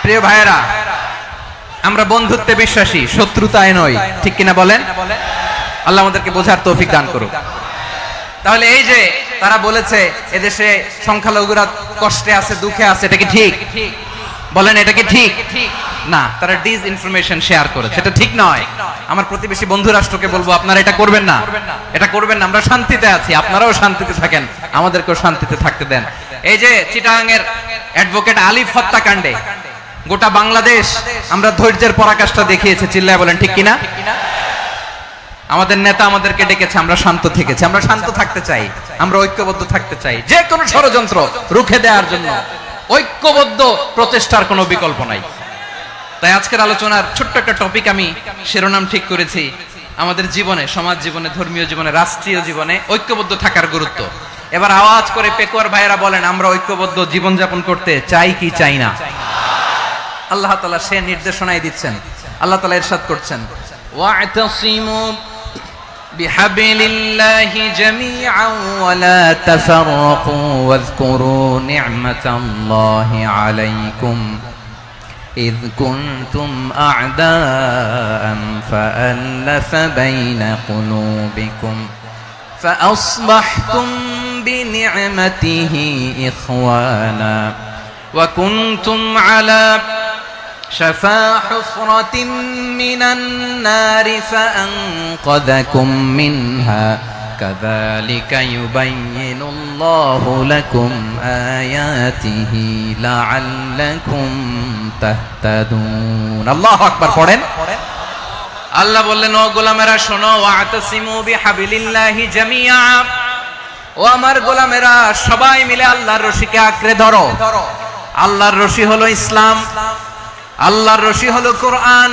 প্রিয় ভাইয়েরা, আমরা বন্ধুত্বে বিশ্বাসী, শত্রুতায় নয়, ঠিক কিনা বলেন? আল্লাহ আমাদেরকে বোঝার তৌফিক দান করুক। তাহলে এই যে তারা বলেছে এদেশে সংখ্যালঘুরা কষ্টে আছে, দুঃখে আছে, এটা কি ঠিক? বলেন, এটা কি ঠিক? না, তারা ডিস ইনফরমেশন শেয়ার করেছে, এটা ঠিক নয়। আমার প্রতিবেশী বন্ধু রাষ্ট্রকে বলবো, আপনারা এটা করবেন না, এটা করবেন না। আমরা শান্তিতে আছি, আপনারাও শান্তিতে থাকেন, আমাদেরকেও শান্তিতে থাকতে দেন। এই যে চিটাগাংয়ের অ্যাডভোকেট আলিফ হত্যাকাণ্ডে গোটা বাংলাদেশ আমরা ধৈর্যের পরাকাষ্ঠা দেখিয়েছে, চিল্লায় বলেন ঠিক কিনা? আমাদের নেতা আমাদেরকে ডেকেছে, আমরা শান্ত থেকেছি। আমরা শান্ত থাকতে চাই, আমরা ঐক্যবদ্ধ থাকতে চাই, যে কোনো ষড়যন্ত্র রুখে দেওয়ার জন্য ঐক্যবদ্ধ প্রচেষ্টার কোনো বিকল্প নাই। তাই আজকের আলোচনার ছোট্ট একটা টপিক আমি শিরোনাম ঠিক করেছি, আমাদের জীবনে, সমাজ জীবনে, ধর্মীয় জীবনে, রাষ্ট্রীয় জীবনে ঐক্যবদ্ধ থাকার গুরুত্ব। এবার আওয়াজ করে পেকুয়ার ভাইয়েরা বলেন, আমরা ঐক্যবদ্ধ জীবনযাপন করতে চাই কি চাই না? আল্লাহ তাআলা সে নির্দেশনাই দিচ্ছেন। আল্লাহ তাআলা ইরশাদ করছেন, ওয়া'তাসিমু বিহাবিলিল্লাহি জামিআন ওয়া লা তাফাররাকু ওয়াযকুরু নি'মাতাল্লাহি আলাইকুম إذ كنتم أعداء فألف بين قلوبكم فأصبحتم بنعمته إخوانا وكنتم على شفا حفرة من النار فأنقذكم منها كذلك يبين الله لكم آياته لعلكم تهتدون الله أكبر পড়েন। আল্লাহ বললেন, ও গোলামেরা শোনো, ওয়া'তাসিমু বিহাবিলিল্লাহি জামিআ, ও আমার গোলামেরা সবাই মিলে আল্লাহর রশিকে আঁকড়ে ধরো। আল্লাহর রশি হলো ইসলাম, আল্লাহর রশি হলো কোরআন।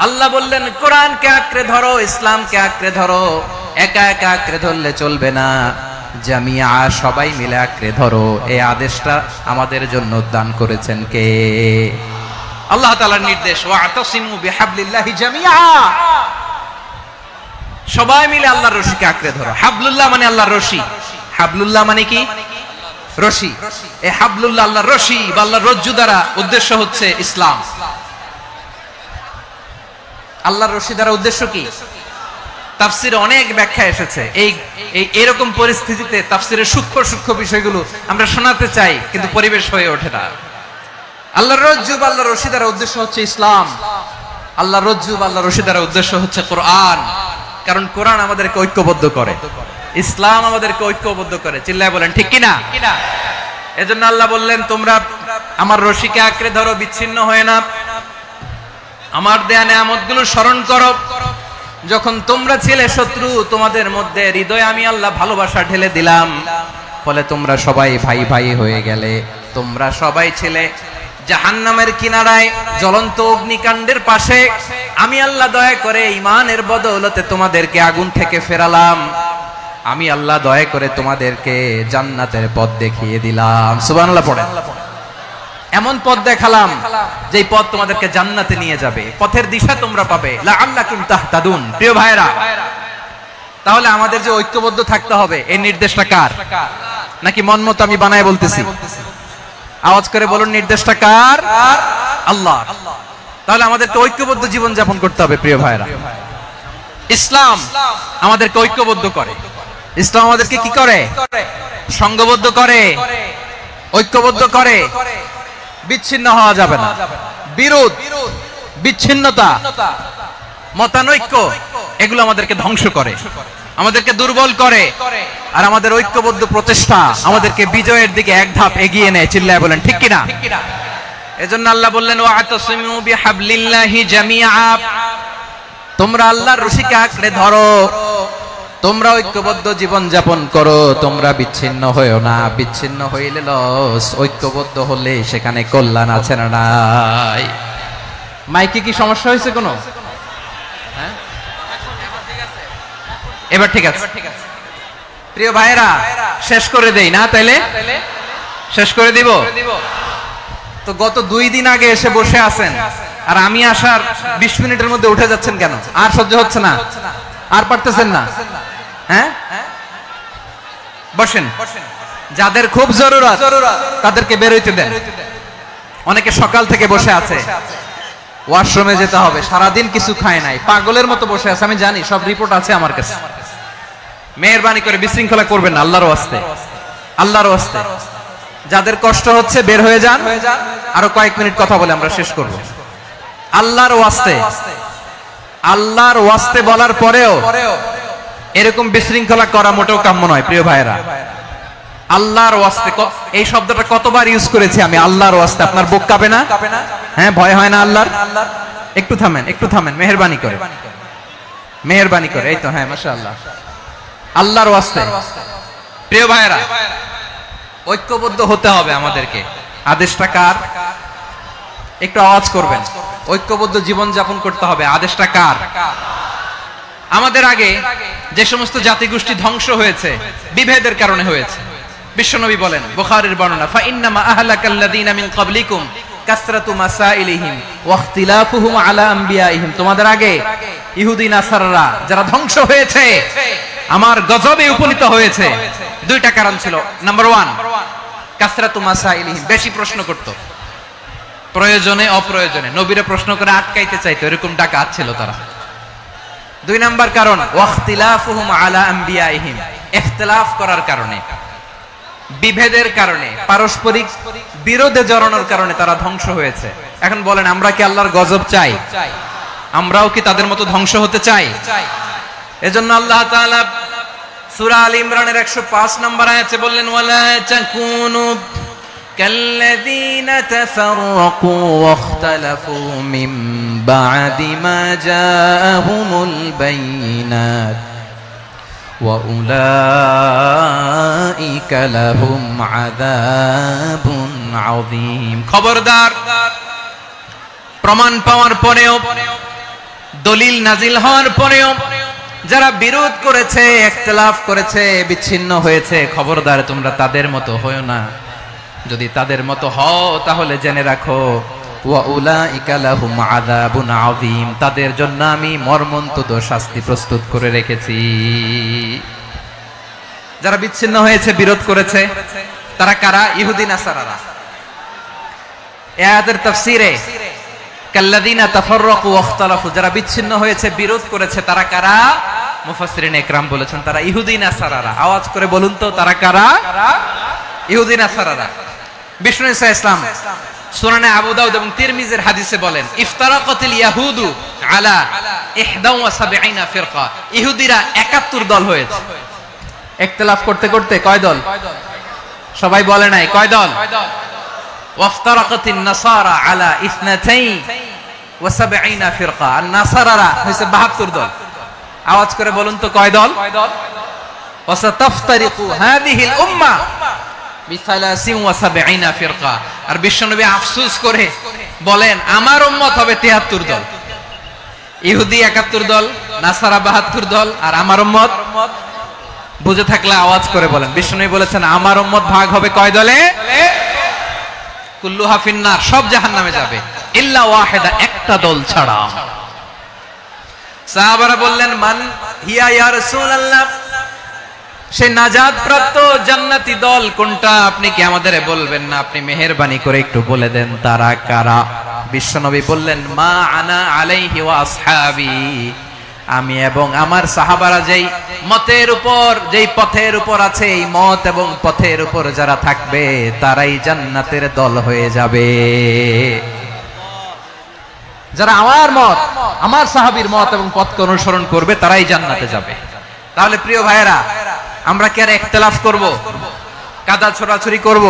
আল্লাহ বললেন, কোরআনকে আঁকড়ে ধরো, ইসলামকে আঁকড়ে ধরো। একা একা আঁকড়ে ধরলে চলবে না, জামিয়া, সবাই মিলে আঁকড়ে ধরো। এই আদেশটা আমাদের জন্য দান করেছেন কে? আল্লাহ তাআলার নির্দেশ, ওয়া'তাসিমু বিহাবলিল্লাহি জামিআ, সবাই মিলে আল্লাহর রশিকে আঁকড়ে ধরো। হাবলুল্লাহ মানে আল্লাহর রশি, হাবলুল্লাহ মানে কি? রশি। এই হাবলুল্লাহ আল্লাহর রশি বা আল্লাহর রজ্জু দ্বারা উদ্দেশ্য হচ্ছে ইসলাম। আল্লাহর রশি দ্বারা উদ্দেশ্য কি? তাফসিরে অনেক ব্যাখ্যা এসেছে। এরকম পরিস্থিতিতে তাফসিরের সূক্ষ্ম সূক্ষ্ম বিষয়গুলো আমরা শোনাতে চাই, কিন্তু পরিবেশ হয়ে ওঠে না। আল্লাহর রজ্জু বা আল্লাহর রশি দ্বারা উদ্দেশ্য হচ্ছে ইসলাম, আল্লাহর রজ্জু বা আল্লাহর রশি দ্বারা উদ্দেশ্য হচ্ছে কোরআন। কারণ কোরআন আমাদেরকে ঐক্যবদ্ধ করে, ইসলাম আমাদেরকে ঐক্যবদ্ধ করে, চিল্লায় বলেন ঠিক কিনা? এজন্য আল্লাহ বললেন, তোমরা আমার রশিকে আঁকড়ে ধরো, বিচ্ছিন্ন হয়ে না, আমার দেয়া নেয়ামতগুলো স্মরণ করো। যখন তোমরা ছিলে শত্রু, তোমাদের মধ্যে হৃদয়ে আমি আল্লাহ ভালোবাসা ঢেলে দিলাম, ফলে তোমরা সবাই ভাই ভাই হয়ে গেলে। তোমরা সবাই ছিলে জাহান্নামের কিনারায়, জ্বলন্ত অগ্নিকাণ্ডের পাশে। আমি আল্লাহ দয়া করে ঈমানের বদৌলতে তোমাদেরকে আগুন থেকে ফেরালাম। আমি আল্লাহ দয়া করে তোমাদেরকে জান্নাতের পথ দেখিয়ে দিলাম। সুবহানাল্লাহ পড়েন। এমন পথ দেখালাম যে পথ তোমাদেরকে জান্নাতে নিয়ে যাবে, পথের দিশা তোমরা পাবে, লাআল্লাকুম তাহতাদুন। প্রিয় ভাইরা, তাহলে আমাদের যে ঐক্যবদ্ধ থাকতে হবে, এই নির্দেশটা কার? নাকি মন মতো আমি বানায় বলতেছি? আওয়াজ করে বলুন, নির্দেশটা কার? আল্লাহ। তাহলে আমাদেরকে ঐক্যবদ্ধ জীবন যাপন করতে হবে। প্রিয় ভাইরা, ইসলাম আমাদেরকে ঐক্যবদ্ধ করে। ইসলাম আমাদেরকে কি করে? সংঘবদ্ধ করে, ঐক্যবদ্ধ করে। বিচ্ছিন্ন হওয়া যাবে না। বিরোধ, বিচ্ছিন্নতা, মতানৈক্য, এগুলো আমাদেরকে ধ্বংস করে, আমাদেরকে দুর্বল করে। আর আমাদের ঐক্যবদ্ধ প্রচেষ্টা আমাদেরকে বিজয়ের দিকে এক ধাপ এগিয়ে নেয়। চিল্লায় বলেন ঠিক কিনা? এজন্য আল্লাহ বললেন, ওয়া'তাসিমু বিহাবলিল্লাহি জামিআ, তোমরা আল্লাহর রশিকে আঁকড়ে ধরো, তোমরা ঐক্যবদ্ধ জীবন যাপন করো, তোমরা বিচ্ছিন্ন হয়েও না। বিচ্ছিন্ন হইলে লস, ঐক্যবদ্ধ হলে সেখানে কল্যাণ আছে না নাই? মাইকে কি সমস্যা হয়েছে কোনো? হ্যাঁ, এবার ঠিক আছে। প্রিয় ভাইরা, শেষ করে দেই না? তাইলে শেষ করে দিব তো। গত 2 দিন আগে এসে বসে আছেন, আর আমি আসার 20 মিনিটের মধ্যে উঠে যাচ্ছেন কেন? আর সহ্য হচ্ছে না? আর পারতেছেন না? হ্যাঁ, বসেন। যাদের খুব জরুরত তাদেরকে বের হইতে দেন, অনেকে সকাল থেকে বসে আছে, ওয়াশরুমে যেতে হবে, সারাদিন কিছু খায় নাই, পাগলের মতো বসে আছে, আমি জানি, সব রিপোর্ট আছে আমার কাছে। মেহেরবানি করে বিশৃঙ্খলা করবেন না, আল্লাহর ওয়াস্তে, আল্লাহর ওয়াস্তে। যাদের কষ্ট হচ্ছে বের হয়ে যান, আরো কয়েক মিনিট কথা বলে আমরা শেষ করব। আল্লাহর ওয়াস্তে, আল্লাহর ওয়াস্তে বলার পরেও এরকম বিশৃঙ্খলা করা মোটেও কাম্য নয় প্রিয় ভাইরা। আল্লাহর ওয়াস্তে, এই শব্দটা কতবার ইউজ করেছি আমি, আল্লাহর ওয়াস্তে। আপনার বুক কাঁপে না? হ্যাঁ, ভয় হয় না আল্লাহর? একটু থামেন, একটু থামেন, মেহেরবানি করে, মেহেরবানি করে। এই তো, হ্যাঁ, মাশাআল্লাহ। আল্লাহর ওয়াস্তে প্রিয় ভাইরা, ঐক্যবদ্ধ হতে হবে আমাদেরকে। আদেশটা কার? একটু আওয়াজ করবেন। ঐক্যবদ্ধ জীবন যাপন করতে হবে। আদেশটা কার? আমাদের আগে যে সমস্ত জাতিগোষ্ঠী ধ্বংস হয়েছে বিভেদের কারণে হয়েছে। বিশ্বনবী বলেন, বুখারীর বর্ণনা, ফা ইন্নামা আহলাকাল্লাযীনা মিন ক্বাবলিকুম কাসরাতু মাসাইলিহিম ওয়া ইখতিলাফুহুম আলা আমবিয়াইহিম। তোমাদের আগে ইহুদি নাসারারা যারা ধ্বংস হয়েছে, আমার গজবে উপনীত হয়েছে, দুইটা কারণ ছিল। নাম্বার 1, কাসরাতু মাসাইলিহিম, বেশি প্রশ্ন করত, প্রয়োজনে অপ্রয়োজনে নবীরে প্রশ্ন করে আটকাইতে চাইতো, এরকম ডাকাত ছিল তারা। 2 নাম্বার কারণ, ওয়াখতিলাফুহুম আলা আমবিয়াইহিম, ইখতিলাফ করার কারণে, বিভেদের কারণে, পারস্পরিক বিরোধে জড়ানোর কারণে তারা ধ্বংস হয়েছে। এখন বলেন, আমরা কি আল্লাহর গজব চাই? আমরাও কি তাদের মতো ধ্বংস হতে চাই? এজন্য আল্লাহ তাআলা সূরা আল ইমরানের 105 নম্বর আয়াতে বললেন, ওয়ালা তাকুনু কাল্লাযীনা তাফাররাকু ওয়াখতালাফু মিন বা'দি মা জাআহুমুল বাইয়িনাত ওয়া উলাইকা লাহুম আযাবুন আযীম। খবরদার, প্রমাণ পাওয়ার পরেও, দলিল নাজিল হওয়ার পরেও যারা বিরোধ করেছে, ইখতিলাফ করেছে, বিচ্ছিন্ন হয়েছে, খবরদার তোমরা তাদের মতো হয়ো না। যদি তাদের মতো হও তাহলে জেনে রাখো, ওয়া উলাইকা লাহুম আযাবুন আযীম, তাদের জন্য আমি মর্মন্তুদ শাস্তি প্রস্তুত করে রেখেছি। যারা বিচ্ছিন্ন হয়েছে, বিরোধ করেছে, তারা কারা? ইহুদি নাসারারা। এই আয়াতের তাফসীরে কাল্লাযীনা তাফাররাকু ওয়াখতালাফু, যারা বিচ্ছিন্ন হয়েছে, বিরোধ করেছে, তারা কারা? মুফাসসিরিন ইকরাম বলেছেন তারা ইহুদি নাসারারা। আওয়াজ করে বলুন তো, তারা কারা? ইহুদি নাসারারা। বিষ্ণু ঈসা ইসলাম সুনানে আবু দাউদ এবং তিরমিজির হাদিসে বলেন, ইফতারাকাতিল ইয়াহুদু আলা 71 ফিরকা, ইহুদিরা 71 দল হয়েছে। ইখতিলাফ করতে করতে কয় দল? সবাই বলে নাই, কয় দল? ওয়াফতারাকাতিন নাসারা আলা 72 ফিরকা, আর নাসারারা হইছে 72 দল। আওয়াজ করে বলুন তো, কয় দল? ওয়াসাতাফতারিকু হাযিহিল উম্মাহ বি73 ফিরকা। আর বিশ্বনবী আফসোস করে বলেন, আমার উম্মত হবে 73 দল। ইহুদি 71 দল, নাসারা 72 দল, আর আমার উম্মত, বুঝে থাকলে আওয়াজ করে বলেন। বিশ্বনবী বলেছেন, আমার উম্মত ভাগ হবে কয় দলে? কুল্লুহা ফিন্নার, সব জাহান্নামে যাবে, ইল্লা ওয়াহিদা, একটা দল ছাড়া। সাহাবারা বললেন, মান হিয়া ইয়া রাসূলুল্লাহ, সেই নাজাত প্রাপ্ত জান্নাতি দল কোনটা? আপনি কি আমাদের বলবেন না? আপনি মেহেরবানি করে একটু বলে দেন তারা কারা। বিশ্বনবী বললেন, মা আনা আলাইহি ওয়া আসহাবি, আমি এবং আমার সাহাবারা যেই মতের উপর, যেই পথের উপর আছে, এই মত এবং পথের উপর যারা থাকবে তারাই জান্নাতের দল হয়ে যাবে। যারা আমার মত, আমার সাহাবীর মত এবং পথকে অনুসরণ করবে তারাই জান্নাতে যাবে। তাহলে প্রিয় ভাইয়েরা, আমরা কি আর ইখতিলাফ করব? কাদা ছোড়াছুরি করব?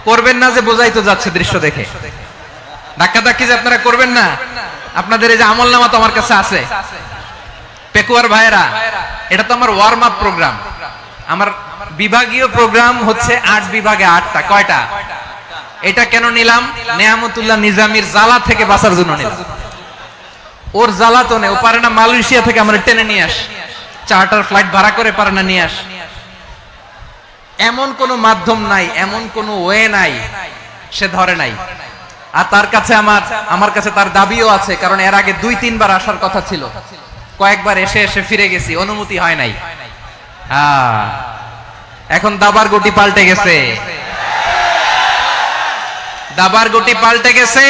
করবেন না যে বোঝাই তো যাচ্ছে দৃশ্য দেখে। ধাক্কাধাক্কি যে আপনারা করবেন না। আপনাদের এই যে আমলনামা তো আমার কাছে আছে। পেকুয়ার ভাইয়েরা, এটা তো আমার ওয়ার্ম আপ প্রোগ্রাম। আমার বিভাগীয় প্রোগ্রাম হচ্ছে 8 বিভাগে 8টা। কয়টা? এটা কেন নিলাম? নেয়ামতুল্লাহ নিজামীর জ্বালা থেকে বাঁচার জন্য নিলাম। ওর জ্বালাতনে ও পারে না মালয়েশিয়া থেকে আমরা টেনে নিয়ে আস, চার্টার ফ্লাইট ভাড়া করে পারে না নিয়ে আস। এমন কোন মাধ্যম নাই, এমন কোন ওয়ে নাই সে ধরে নাই। আর তার কাছে আমার কাছে তার দাবিও আছে, কারণ এর আগে 2-3 বার আসার কথা ছিল, কয়েকবার এসে এসে ফিরে গেছি, অনুমতি হয় নাই। এখন দাবার গুটি পাল্টে গেছে, দাবার গুটি পাল্টে গেছে।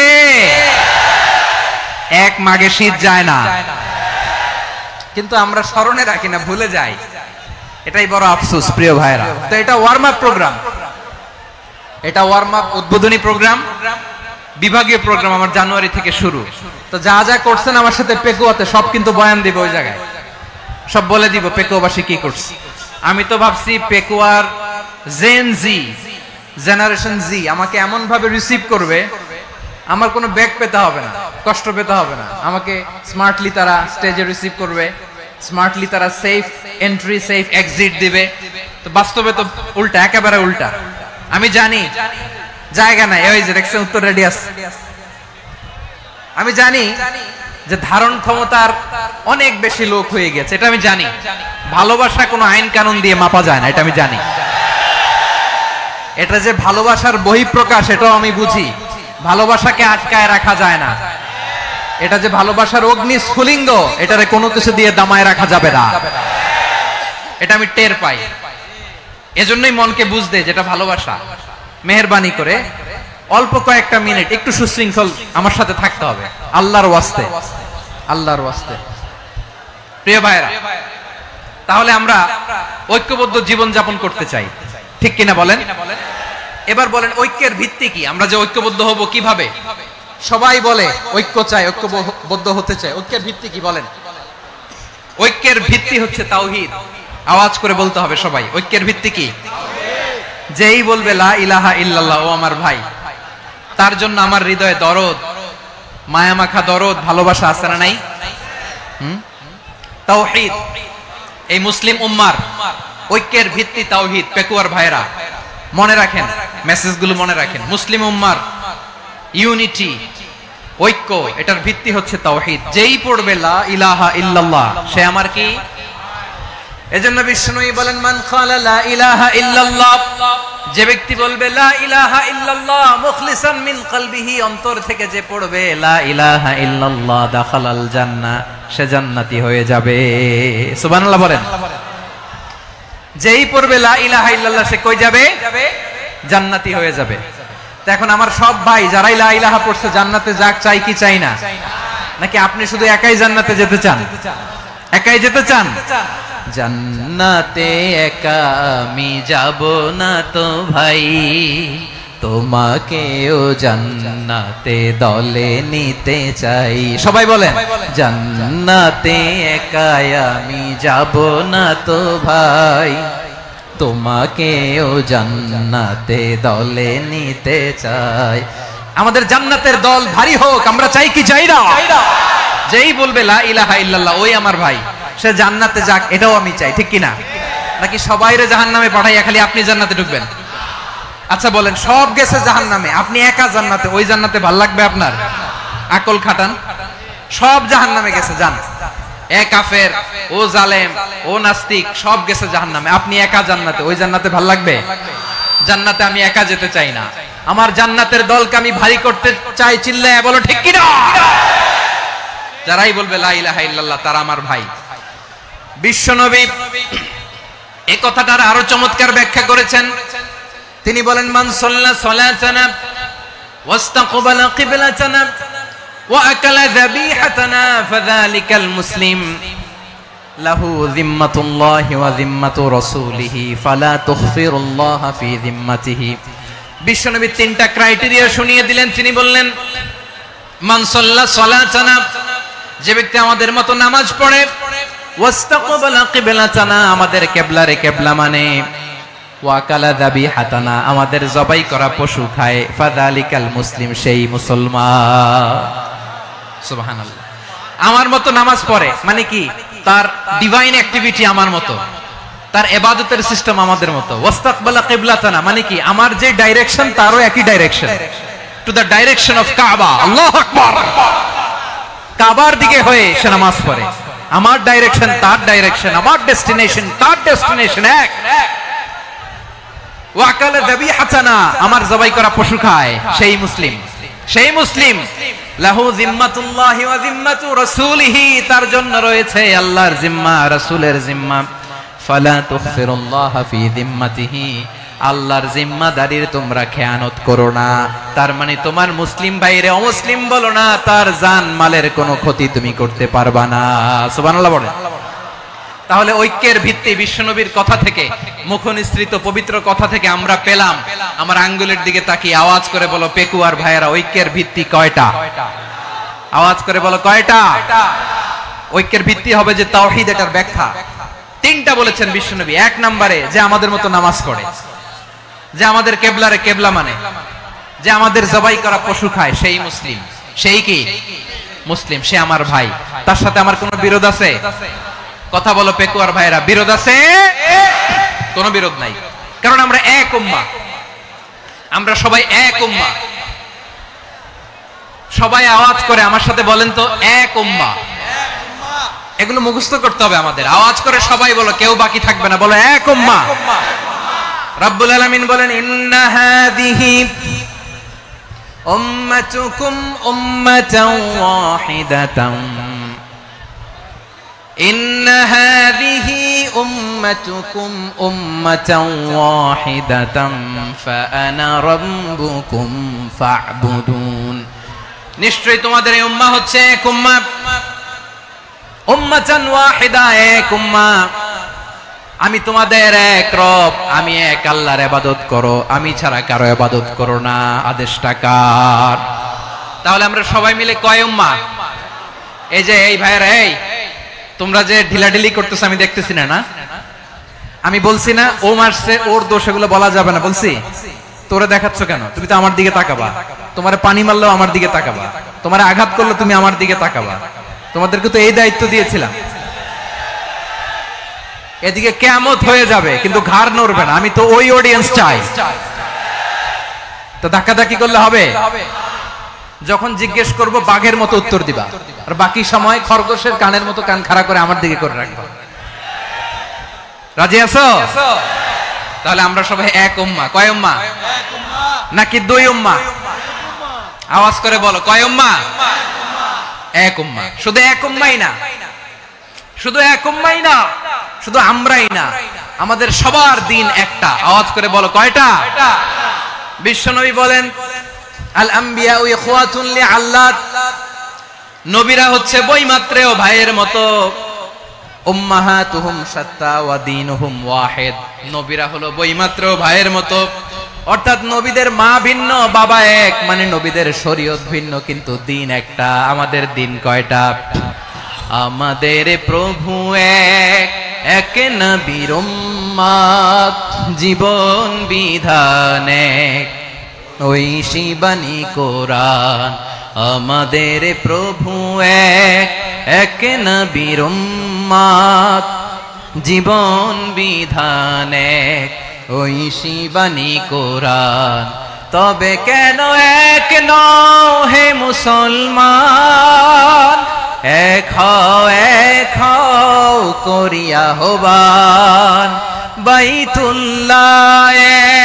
এক মাঘে শীত যায় না, কিন্তু আমরা স্মরণে রাখি না, ভুলে যাই। এটাই বড় আফসোস প্রিয় ভাইরা। তো এটা ওয়ার্ম আপ প্রোগ্রাম, এটা ওয়ার্ম আপ উদ্বোধনী প্রোগ্রাম, বিভাগীয় প্রোগ্রাম আমার জানুয়ারি থেকে শুরু। তো যা যা করছেন আমার সাথে পেকুয়াতে সব কিন্তু বয়ান দিব, ওই জায়গায় সব বলে দিব পেকুয়াবাসী কি করছে। আমি তো ভাবছি পেকুয়ার জেন জি, জেনারেশন জি আমাকে এমন ভাবে রিসিভ করবে, আমার কোনো ব্যাক পেতে হবে না, কষ্ট পেতে হবে না। আমাকে স্মার্টলি তারা স্টেজে রিসিভ করবে, স্মার্টলি তারা সেফ এন্ট্রি সেফ এক্সিট দিবে। তো বাস্তবে তো উল্টা, একেবারে উল্টা। আমি জানি জায়গা নাই, ওই যে দেখছেন উত্তর রেডি আছে। আমি জানি যে ধারণ ক্ষমতার অনেক বেশি লোক হয়ে গেছে, এটা আমি জানি। ভালোবাসা কোনো আইন কানুন দিয়ে মাপা যায় না, এটা আমি জানি। এটা যে ভালোবাসার বহিঃপ্রকাশ, এটাও আমি বুঝি। ভালোবাসাকে আটকায় রাখা যায় না। এটা যে ভালোবাসার অগ্নি স্ফুলিঙ্গ, এটারে কোনো কিছু দিয়ে দামায় রাখা যাবে না, এটা আমি টের পাই। এজন্যই মনকে বুঝতে যেটা ভালোবাসা। মেহেরবানি করে অল্প কয়েকটা মিনিট একটু সুশৃঙ্খল আমার সাথে থাকতে হবে, আল্লাহর ওয়াস্তে, আল্লাহর ওয়াস্তে। প্রিয় ভাইরা, তাহলে আমরা ঐক্যবদ্ধ জীবন যাপন করতে চাই, ঠিক কিনা বলেন? এবার বলেন ঐক্যের ভিত্তি কি? আমরা যে ঐক্যবদ্ধ হব কিভাবে? সবাই বলে ঐক্য চাই, ঐক্যবদ্ধ হতে চাই। ঐক্যের ভিত্তি কি বলেন? ঐক্যের ভিত্তি হচ্ছে তাওহীদ। আওয়াজ করে বলতে হবে সবাই, ঐক্যের ভিত্তি কি? যেই বলবে লা ইলাহা ইল্লাল্লাহ, ও আমার ভাই, তার জন্য আমার হৃদয়ে দরদ, মায়া মাখা দরদ, ভালোবাসা আছে না নাই? তাওহীদ। এই মুসলিম উম্মার ঐক্যের ভিত্তি তাওহীদ। পেকুয়ার ভাইরা মনে রাখেন, মেসেজগুলো মনে রাখেন। মুসলিম উম্মার ইউনিটি, ঐক্য, এটার ভিত্তি হচ্ছে তাওহীদ। যেই পড়বে লা ইলাহা ইল্লাল্লাহ, সে আমার কি? এজন্য বিষ্ণুই বলেন মান ক্বালা লা ইলাহা ইল্লাল্লাহ, যে ব্যক্তি বলবে লা ইলাহা ইল্লাল্লাহ মুখলিসান মিন কলবিহি, অন্তর থেকে যে পড়বে লা ইলাহা ইল্লাল্লাহ, দাখালাল জান্নাহ, সে জান্নাতি হয়ে যাবে। সুবহানাল্লাহ বলেন। যেই পড়বে লা ইলাহা ইল্লাল্লাহ, সে কই যাবে? জান্নাতি হয়ে যাবে। তো এখন আমার সব ভাই যারাই লা ইলাহা পড়ছে জান্নাতে যাক, চাই কি চাই না? নাকি আপনি শুধু একাই জান্নাতে যেতে চান? একাই যেতে চান? জান্নাতে একা আমি যাব না তো ভাই, তোমাকেও জান্নাতে দলে নিতে চাই। সবাই বলেন জান্নাতে একা আমি যাব না তো ভাই, তোমাকেও জান্নাতে দলে নিতে চাই। আমাদের জান্নাতের দল ভারী হোক, আমরা চাই কি চাই না? যেই বলবে লা ইলাহা ইল্লাল্লাহ, ওই আমার ভাই, সে জান্নাতে যাক, এটাও আমি চাই, ঠিক কিনা? নাকি সবাইরে জাহান্নামে পাঠাইয়া খালি আপনি জান্নাতে ঢুকবেন? আচ্ছা বলেন, সব গেছে জাহান্নামে, আপনি একা জান্নাতে, ওই জান্নাতে ভাল লাগবে আপনার? আকল খাটান। সব জাহান্নামে গেছে, যান। এ কাফের, ও জালেম, ও নাস্তিক, সব গেছে জাহান্নামে, আপনি একা জান্নাতে, ওই জান্নাতে ভাল লাগবে? জান্নাতে আমি একা যেতে চাই না, আমার জান্নাতের দলকে আমি ভারী করতে চাই। চিল্লায় বলো ঠিক কিনা? যারাই বলবে লা ইলাহা ইল্লাল্লাহ, তারা আমার ভাই। বিশ্বনবী এই কথাটার আরো চমৎকার ব্যাখ্যা করেছেন। তিনি বলেন মান সাল্লা সালাতানা ওয়াস্তাকবালা কিবলাতানা ওয়া আকালা যাবিহাতানা ফাযালিকাল মুসলিম লাহু যিম্মাতুল্লাহি ওয়া যিম্মাতু রাসূলিহি ফালা তুখফিরুল্লাহ ফি যিম্মাতিহি। বিশ্বনবী তিনটা ক্রাইটেরিয়া শুনিয়ে দিলেন। তিনি বললেন মান সাল্লা সালাতানা, যে ব্যক্তি আমাদের মতো নামাজ পড়ে, ওয়াস্তাকবালা কিবলাতানা, আমাদের কিবলারে কিবলা মানে, ওয়াকালা যাবিহাতানা, আমাদের জবাই করা পশু খায়, ফাযালিকাল মুসলিম, সেই মুসলমান। সুবহানাল্লাহ। আমার মতো নামাজ পড়ে মানে কি? তার ডিভাইন অ্যাক্টিভিটি আমার মতো, তার ইবাদতের সিস্টেম আমাদের মতো। ওয়াস্তাকবালা কিবলাতানা মানে কি? আমার যে ডাইরেকশন তারও একই direction, to the direction of কাবা। আল্লাহু আকবার। কাবার দিকে হয়ে সে নামাজ পড়ে। আমার ডাইরেকশন তার ডাইরেকশন, আমার ডেস্টিনেশন তার ডেস্টিনেশন এক। ওয়াকালা যাবিহাতানা, আমার জবাই করা পশু খায়, সেই মুসলিম। সেই মুসলিম লাহু যিম্মাতুল্লাহি ওয়া যিম্মাতু রাসূলিহি, তার জন্য রয়েছে আল্লাহর জিম্মা, রাসূলের জিম্মা। ফালা তুখফিরুল্লাহ ফি যিম্মাতিহি, আল্লাহর জিম্মাদারির তোমরা খেয়ানত করো না। তার মানে তোমার মুসলিম ভাইরে অমুসলিম বলো না, তার জান মালের কোনো ক্ষতি তুমি করতে পারবা না। সুবহানাল্লাহ বলেন। তাহলে ঐক্যের ভিত্তি বিশ্বনবীর কথা থেকে, মুখনিসৃত পবিত্র কথা থেকে আমরা পেলাম। আমার আঙ্গুলের দিকে তাকিয়ে আওয়াজ করে বলো পেকুয়ার ভাইয়েরা, ঐক্যের ভিত্তি কয়টা? আওয়াজ করে বলো কয়টা? ঐক্যের ভিত্তি হবে যে তাওহীদ, এটার ব্যাখ্যা তিনটা বলেছেন বিশ্বনবী। এক নম্বরে যে আমাদের মতো নামাজ পড়ে, যে আমাদের কেবলারে কেবলা মানে, যে আমাদের জবাই করা পশু খায়, সেই মুসলিম। সেই কি মুসলিম? সে আমার ভাই, তার সাথে আমার কোনো বিরোধ আছে? কথা বলো পেকুয়ার ভাইরা, বিরোধ আছে? কোনো বিরোধ নাই, কারণ আমরা এক উম্মাহ, আমরা সবাই এক উম্মাহ। সবাই আওয়াজ করে আমার সাথে বলেন তো, এক উম্মাহ। এগুলো মুখস্থ করতে হবে আমাদের। আওয়াজ করে সবাই বলো, কেউ বাকি থাকবে না, বলো এক উম্মাহ। রব্বুল আলামিন বলেন, ইন্না হাযিহি উম্মাতুকুম উম্মাতান ওয়াহিদাতান, ইন্না হাযিহি উম্মাতুকুম উম্মাতান ওয়াহিদাতান ফাআনা রাব্বুকুম ফা'বুদুন। নিশ্চয়ই তোমাদের এই উম্মাহ হচ্ছে এক উম্মাহ, উম্মাতান ওয়াহিদা, এক উম্মাহ। আমি তোমাদের এক রব, আমি এক আল্লাহর ইবাদত করো, আমি ছাড়া কারো ইবাদত করো না। আদেশটা কার? তাহলে আমরা সবাই মিলে কয় উম্মাহ? এই যে এই ভাইয়েরা, এই তোমরা যে ঢিলাঢিলি করতেছ আমি দেখতেছি না। আমি বলছি না ও মারছে, ওর দোষ, এগুলো বলা যাবে না। বলছি তোরে দেখাচ্ছ কেন? তুমি তো আমার দিকে তাকাবা। তোমারে পানি মারলেও আমার দিকে তাকাবা, তোমারে আঘাত করলে তুমি আমার দিকে তাকাবা। তোমাদেরকে তো এই দায়িত্ব দিয়েছিলাম। এদিকে কিয়ামত হয়ে যাবে কিন্তু ঘাড় নড়বে না। আমি তো ওই অডিয়েন্স চাই। তো ধাক্কাধাক্কি করলে হবে? যখন জিজ্ঞেস করব বাঘের মতো উত্তর দিবা, আর বাকি সময় খরগোশের কানের মতো কান খাড়া করে আমার দিকে করে রাখবা। রাজি আছো? তাহলে আমরা সবাই এক উম্মাহ। কয় উম্মাহ? নাকি দুই উম্মাহ? আওয়াজ করে বলো, কয় উম্মাহ? এক উম্মাহ। শুধু এক উম্মাহই না, শুধু এক উম্মাহই না, শুধু আমরাই না, আমাদের সবার দিন একটা। আওয়াজ করে বলো কয়টা? বিশ্বনবী বলেন, আল আম্বিয়াউ ইখওয়াতুন লিআল্লাত, নবীরা হচ্ছে বৈমাত্রেয় ভাইয়ের মতো। উম্মাহাতুহুম শাত্তা ওয়া দীনুহুম ওয়াহিদ, নবীরা হলো বৈমাত্রেয় ভাইয়ের মতো। অর্থাৎ নবীদের মা ভিন্ন, বাবা এক, মানে নবীদের শরীয়ত ভিন্ন, কিন্তু দিন একটা। আমাদের দিন কয়টা? আমাদের প্রভু এক, এক নবীর উম্মত, জীবন বিধান এক, ওই শিবানী কোরআন। আমাদের প্রভু এক, এক নবীর উম্মত, জীবন বিধান এক, ওই শিবানী কোরআন। তবে কেন এক নও হে মুসলমান? এক হও করিয়া হবান। বাইতুল্লাহ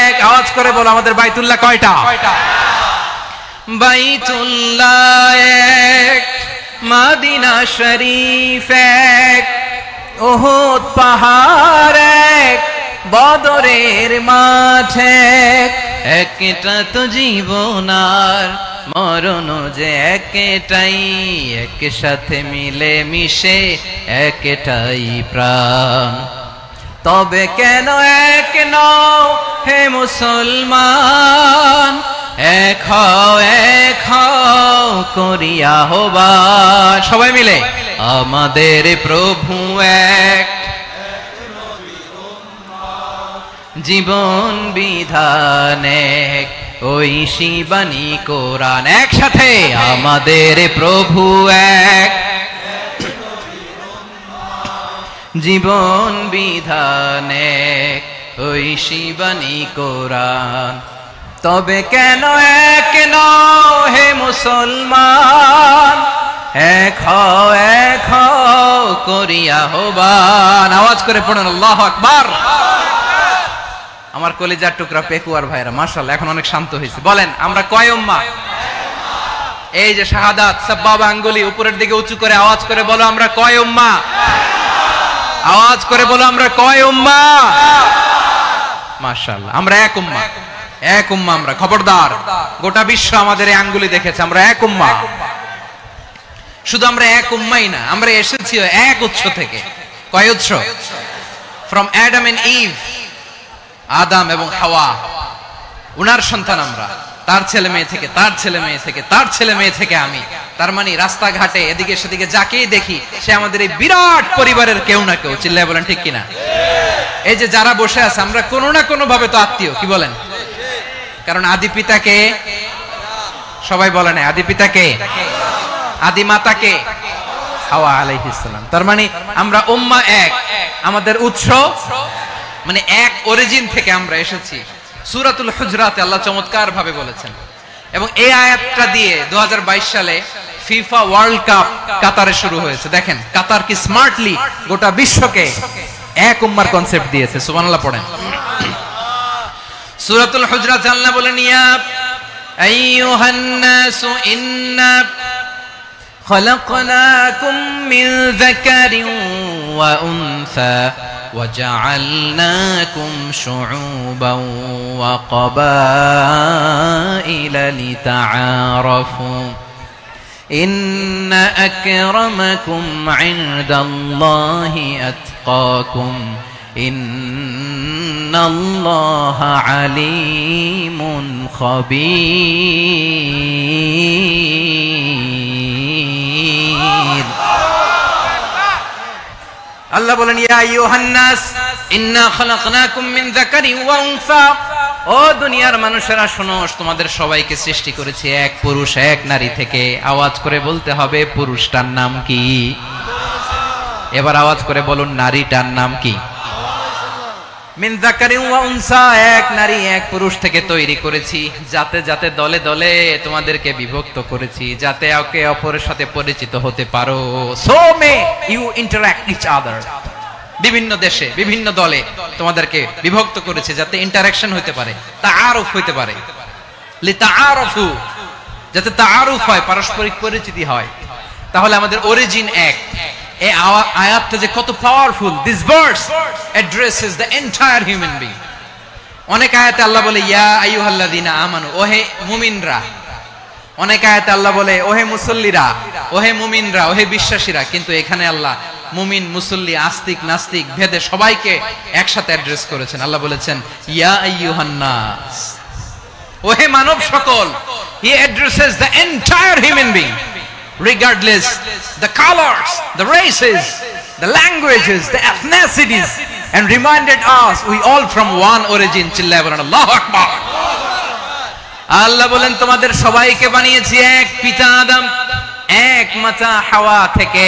এক, আওয়াজ করে বলো আমাদের বাইতুল্লাহ কয়টা? বাইতুল্লাহ এক, মদিনা শরীফ এক, উহুদ পাহাড় এক, বদরের মাঠে একটা তো জীবন আর মরণ যে একটাই, একসাথে মিলে মিশে একটাই প্রাণ। তবে কেন এক নও হে মুসলমান? এক হও করিয়া হবান। সবাই মিলে আমাদের প্রভু এক, জীবন বিধান এক, ওই শিবানী কোরআন। একসাথে আমাদের প্রভু এক, জীবন বিধান এক, ওই শিবানী কোরআন। তবে কেন এক নও হে মুসলমান? এক হও করিয়া হবান। আওয়াজ করে পড়ুন আল্লাহু আকবার। আমার কলিজার টুকরা পেকুয়ার ভাইরা, মাশাআল্লাহ এখন অনেক শান্ত হয়েছে। বলেন আমরা কয় উম্মাহ? এই যে শাহাদাত, সাব্বাবা আঙ্গুলি উপরের দিকে উঁচু করে আওয়াজ করে বলো আমরা কয় উম্মাহ? আওয়াজ করে বলো আমরা কয় উম্মাহ? মাশাআল্লাহ। মাশাআল্লাহ, আমরা এক উম্মাহ, এক উম্মাহ আমরা। খবরদার, গোটা বিশ্ব আমাদের এই আঙ্গুলি দেখেছে, আমরা এক উম্মাহ। শুধু আমরা এক উম্মাই না, আমরা এসেছি এক উৎস থেকে। কয় উৎস? ফ্রম অ্যাডাম এন্ড ইভ, আদম এবং হাওয়া, উনার সন্তান আমরা। তার ছেলে মেয়ে থেকে, তার ছেলে মেয়ে থেকে, তার ছেলে মেয়ে থেকে আমি। তার মানে রাস্তাঘাটে এদিকে সেদিকে যাকেই দেখি সে আমাদের এই বিরাট পরিবারের কেউ না কেউ। চিল্লায় বলেন ঠিক কিনা? এই যে যারা বসে আছে, আমরা কোনো না কোনো ভাবে তো আত্মীয়, কি বলেন? কারণ আদি পিতাকে সবাই বলে না, আদি পিতাকে, আদি মাতাকে হাওয়া আলাইহিস সালাম। তার মানে আমরা উম্মাহ এক, আমাদের উৎস মানে এক অরিজিন থেকে আমরা এসেছি। সূরাতুল হুজরাতে আল্লাহ চমৎকার ভাবে বলেছেন, এবং এই আয়াতটা দিয়ে 2022 সালে ফিফা ওয়ার্ল্ড কাপ কাতারে শুরু হয়েছে। দেখেন কাতার কি স্মার্টলি গোটা বিশ্বকে এক উম্মার কনসেপ্ট দিয়েছে। সুবহানাল্লাহ পড়েন। সূরাতুল হুজরাত আল্লাহ বলেন, ইয়া আইয়ুহান নাসু ইন্না খলাকনাকুম মিন যাকারিন ওয়া উনসা وجعلناكم شعوبا وقبائل لتعارفوا إن أكرمكم عند الله أتقاكم إن الله عليم خبير। আল্লাহ বলেন, ইয়া আইয়ুহান নাস ইন্না খালাকনাকুম মিন যাকারিন ওয়া উনসা, ও দুনিয়ার মানুষেরা শোনো, তোমাদের সবাইকে সৃষ্টি করেছি এক পুরুষ এক নারী থেকে। আওয়াজ করে বলতে হবে, পুরুষটার নাম কি? এবার আওয়াজ করে বলুন, নারীটার নাম কি? মিন যাকারিন ওয়া উনসা, এক নারী এক পুরুষ থেকে তৈরি করেছি। যাতে যাতে দলে দলে তোমাদেরকে বিভক্ত করেছি, যাতে একে অপরের সাথে পরিচিত হতে পারো। So may you interact each other. বিভিন্ন দেশে বিভিন্ন দলে তোমাদেরকে বিভক্ত করেছে যাতে ইন্টারঅ্যাকশন হতে পারে, তাআরুফ হতে পারে। লিতাআরফু, যাতে তাআরুফ হয়, পারস্পরিক পরিচিতি হয়। তাহলে আমাদের অরিজিন এক। এই আয়াতটা যে কত powerful. This verse addresses the entire human being. অনেক আয়াতে আল্লাহ বলে, ইয়া আইয়ুহাল্লাযীনা আমানু, ওহে মুমিনরা। অনেক আয়াতে আল্লাহ বলে, ওহে মুসল্লিরা, ওহে মুমিনরা, ওহে বিশ্বাসীরা। কিন্তু এখানে আল্লাহ মুমিন মুসল্লি আস্তিক নাস্তিক ভেদে সবাইকে একসাথে অ্যাড্রেস করেছেন। আল্লাহ বলেছেন, ইয়া আইয়ুহান নাস, ওহে মানব সকল। হি addresses the entire human being, regardless the colors, the races, the languages, the ethnicities, and reminded us we all from one origin. চিল্লায় বলেন আল্লাহু আকবার। আল্লাহ বলেন, তোমাদের সবাইকে বানিয়েছি এক পিতা আদম, এক মাতা হাওয়া থেকে।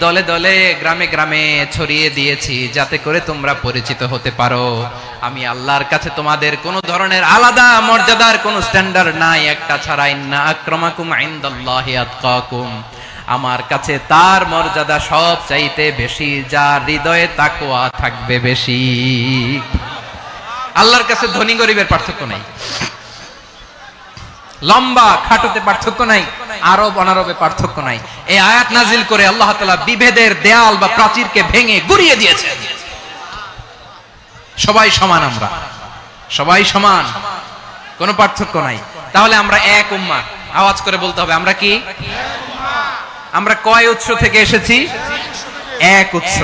দলে দলে গ্রামে গ্রামে ছড়িয়ে দিয়েছি যাতে করে তোমরা পরিচিত হতে পারো। আমি আল্লাহর কাছে তোমাদের কোন ধরনের আলাদা মর্যাদার কোন স্ট্যান্ডার্ড নাই, একটা ছাড়া। ইন্না আক্রামাকুম ইনদাল্লাহি আতকাকুম, আমার কাছে তার মর্যাদা সব চাইতে বেশি, যার হৃদয়ে তাকওয়া থাকবে বেশি। আল্লাহর কাছে ধনী গরিবের পার্থক্য নাই, লম্বা খাটোতে পার্থক্য নাই, আরব অনারবে পার্থক্য নাই। এই আয়াত নাজিল করে আল্লাহ তাআলা বিভেদের দেয়াল বা প্রাচীরকে ভেঙে গুড়িয়ে দিয়েছেন। সবাই সমান, আমরা সবাই সমান, কোনো পার্থক্য নাই। তাহলে আমরা এক উম্মাহ। আওয়াজ করে বলতে হবে, আমরা কি? আমরা কয় উৎস থেকে এসেছি? এক উৎস।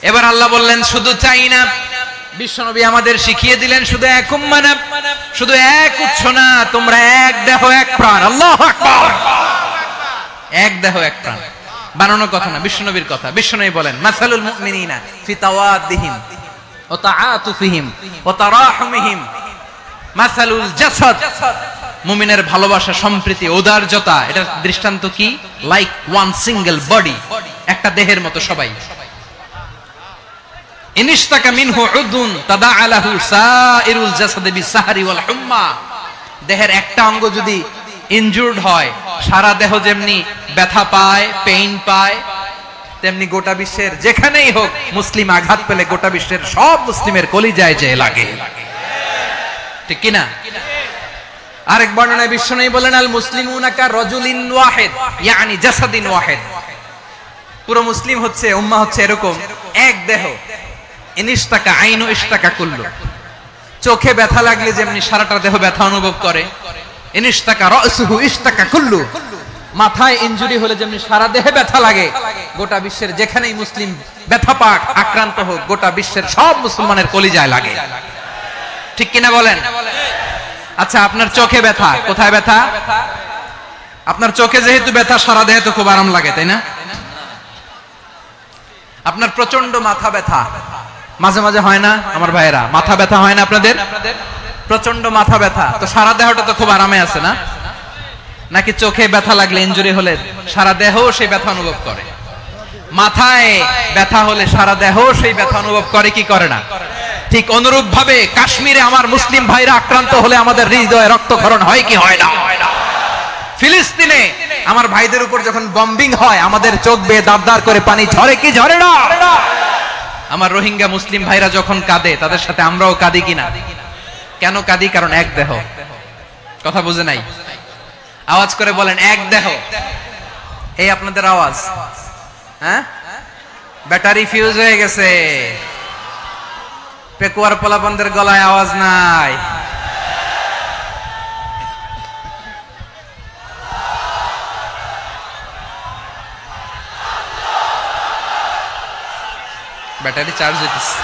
এবার আল্লাহ বললেন, শুধু চাই না, বিশ্বনবী আমাদের শিখিয়ে দিলেন, শুধু এক উম্মাহ না, শুধু এক উৎস না, তোমরা এক দেহ এক প্রাণ। আল্লাহু আকবার। এক দেহ এক প্রাণ বানানো কথা না, বিশ্বনবীর কথা। বিশ্বনবী বলেন, মাসালুল মুমিনিনা ফি তাওয়াদ্দিহিম ওয়া তাআতুফিহিম ওয়া তারাহুমিহিম মাসালুল জাসাদ। মুমিনের ভালোবাসা, সম্প্রীতি, ঔদার্যতা, এটা দৃষ্টান্ত কি? লাইক ওয়ান সিঙ্গেল বডি, একটা দেহের মতো সবাই। ইনিশতাকা মিনহু উদুন তাদাআলাহু সাইরুল জাসাদি বিসাহরি ওয়াল হুম্মা। দেহের একটা অঙ্গ যদি ইনজুরড হয়, সারা দেহ যেমনি ব্যথা পায়, পেইন পায়, তেমনি গোটা বিশ্বের যেখানেই হোক মুসলিম আঘাত পেলে গোটা বিশ্বের সব মুসলিমের কলিজায় যে লাগে, ঠিক কি না? আরেক বর্ণনায় বিশ্বনবী বলেন, আল মুসলিমুনা কা রাজুলিন ওয়াহিদ, ইয়ানি জাসাদিন ওয়াহিদ। পুরো মুসলিম হচ্ছে, উম্মাহ হচ্ছে এরকম এক দেহ। ইনিশতাকা আইনু ইশতাকা কুল্লু। চোখে ব্যথা লাগলে যেমনি সারাটা দেহ ব্যথা অনুভব করে, ইনিশতাকা রাসুহু ইশতাকা কুল্লু, মাথায় ইনজুরি হলে যেমনি সারা দেহে ব্যথা লাগে, গোটা বিশ্বের যেখানেই মুসলিম ব্যথা পাক আক্রান্ত হোক, গোটা বিশ্বের সব মুসলমানের কলিজায় লাগে। ঠিক কিনা বলেন? আচ্ছা, আপনার চোখে ব্যথা, কোথায় ব্যথা? আপনার চোখে যেহেতু ব্যথা, সারা দেহে তো খুব আরাম লাগে, তাই না? আপনার প্রচন্ড মাথা ব্যথা মাঝে মাঝে হয় না আমার ভাইয়েরা? মাথা ব্যথা হয় না আপনাদের? প্রচন্ড মাথা ব্যথা, তো সারা দেহটা তো খুব আরামে আছে না? নাকি চোখে ব্যথা লাগলে, ইনজুরি হলে সারা দেহ সেই ব্যথা অনুভব করে? মাথায় ব্যথা হলে সারা দেহ সেই ব্যথা অনুভব করে কি করে না? ঠিক অনুরূপ ভাবে কাশ্মীরে আমার মুসলিম ভাইরা আক্রান্ত হলে আমাদের হৃদয়ে রক্তক্ষরণ হয় কি হয় না? ফিলিস্তিনে আমার ভাইদের উপর যখন বম্বিং হয়, আমাদের চোখ বেয়ে দাবদার করে পানি ঝরে কি ঝরে না? আমার রোহিঙ্গা মুসলিম ভাইরা যখন কাঁদে, তাদের সাথে আমরাও কাঁদি কিনা? কেন কাঁদি? কারণ এক দেহ। কথা বুঝে নাই? আওয়াজ করে বলেন, এক দেহ। এই আপনাদের আওয়াজ, হ্যাঁ? ব্যাটারি ফিউজ হয়ে গেছে, পেকুয়ার পোলাপানদের গলায় আওয়াজ নাই। ব্যাটারি চার্জ হইতেছে।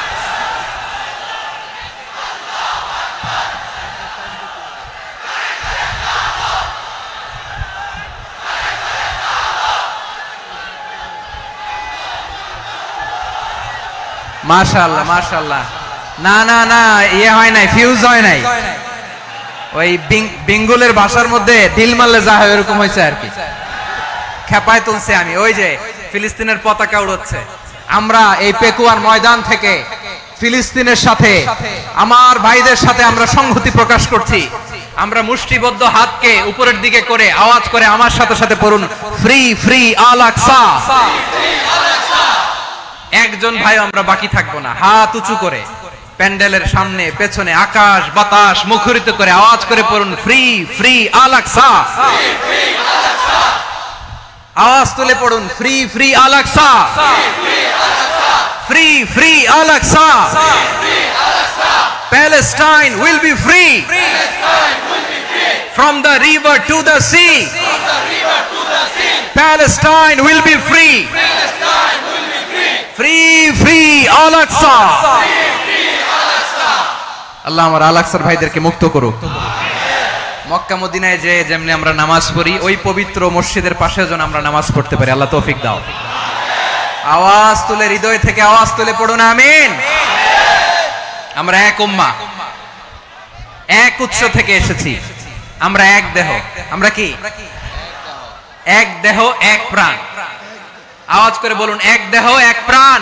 মাশাআল্লাহ মাশাআল্লাহ। না না না, ইয়ে হয় নাই, ফিউজ হয় নাই। ওই বেঙ্গলের ভাষার মধ্যে ঢিল মারলে যা হয় এরকম হয়েছে আর কি। খেপায় তুলছে আমি। ওই যে ফিলিস্তিনের পতাকা উড়াচ্ছে, আমরা এই পেকুয়ার ময়দান থেকে ফিলিস্তিনের সাথে, আমার ভাইদের সাথে আমরা সংহতি প্রকাশ করছি। আমরা মুষ্টিবদ্ধ হাতকে উপরের দিকে করে আওয়াজ করে আমার সাথে সাথে পড়ুন, ফ্রি ফ্রি আল আকসা। একজন ভাই আমরা বাকি থাকবো না। হাত উঁচু করে প্যান্ডেলের সামনে পেছনে আকাশ বাতাস মুখরিত করে আওয়াজ করে পড়ুন, ফ্রি ফ্রি আল আকসা। আওয়াজ তুলে পড়ুন, free free Al Aqsa, free free Al Aqsa. Palestine will be free from the river to the sea. Palestine will be free. Free free Al Aqsa. আল্লাহ আমার আল আকসার ভাইদেরকে মুক্ত করুক। মক্কা মদিনায় যে যেমনি আমরা নামাজ পড়ি, ওই পবিত্র মসজিদের পাশে যেন আমরা নামাজ পড়তে পারি। আল্লাহ তৌফিক দাও। আওয়াজ তুলে, হৃদয় থেকে আওয়াজ তুলে পড়ুন আমিন। আমরা এক উম্মাহ, এক উৎস থেকে এসেছি, আমরা এক দেহ। আমরা কি? এক দেহ এক প্রাণ। আওয়াজ করে বলুন, এক দেহ এক প্রাণ।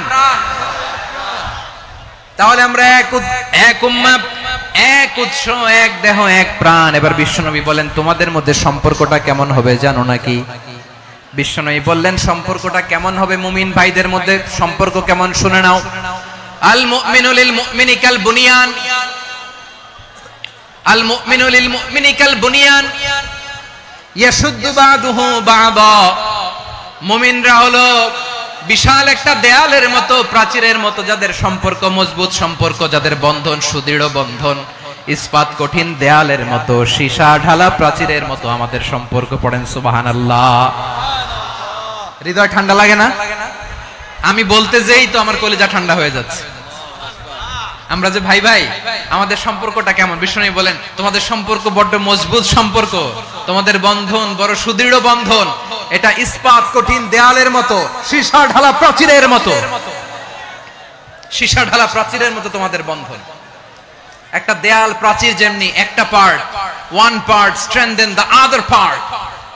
তাহলে আমরা এক উম্মাহ, এক উৎস, এক দেহ এক প্রাণ। এবার বিশ্বনবী বলেন, তোমাদের মধ্যে সম্পর্কটা কেমন হবে জানো নাকি? বিশ্বনবী বললেন, সম্পর্কটা কেমন হবে মুমিন ভাইদের মধ্যে? সম্পর্ক কেমন শুনে নাও। আল মুমিনু লিল মুমিনি কাল বুনিয়ান, আল মুমিনু লিল মুমিনি কাল বুনিয়ান ইয়াশুদ্দু বাদুহু বাদা। মুমিনরা হলো বিশাল একটা দেয়ালের মতো, প্রাচীরের মতো, যাদের সম্পর্ক মজবুত সম্পর্ক, যাদের বন্ধন সুদৃঢ় বন্ধন, ইস্পাত কঠিন দেয়ালের মতো, সীসা ঢালা প্রাচীরের মতো আমাদের সম্পর্ক। পড়েন সুবহানাল্লাহ। হৃদয় ঠান্ডা লাগে না? আমি বলতে যেই তো আমার কলিজা ঠান্ডা হয়ে যাচ্ছে। আমরা যে ভাই ভাই, আমাদের সম্পর্কটা কেমন? বিষ্ণু বলেন, তোমাদের সম্পর্ক বড্ড মজবুত সম্পর্ক, তোমাদের বন্ধন বড় সুদৃঢ় বন্ধন, এটা ইস্পাত কঠিন দেয়ালের মতো, সীসা ঢালা প্রাচীরের মতো। সীসা ঢালা প্রাচীরের মতো তোমাদের বন্ধন। একটা দেয়াল প্রাচীর যেমনি একটা part, one part strengthen the other part,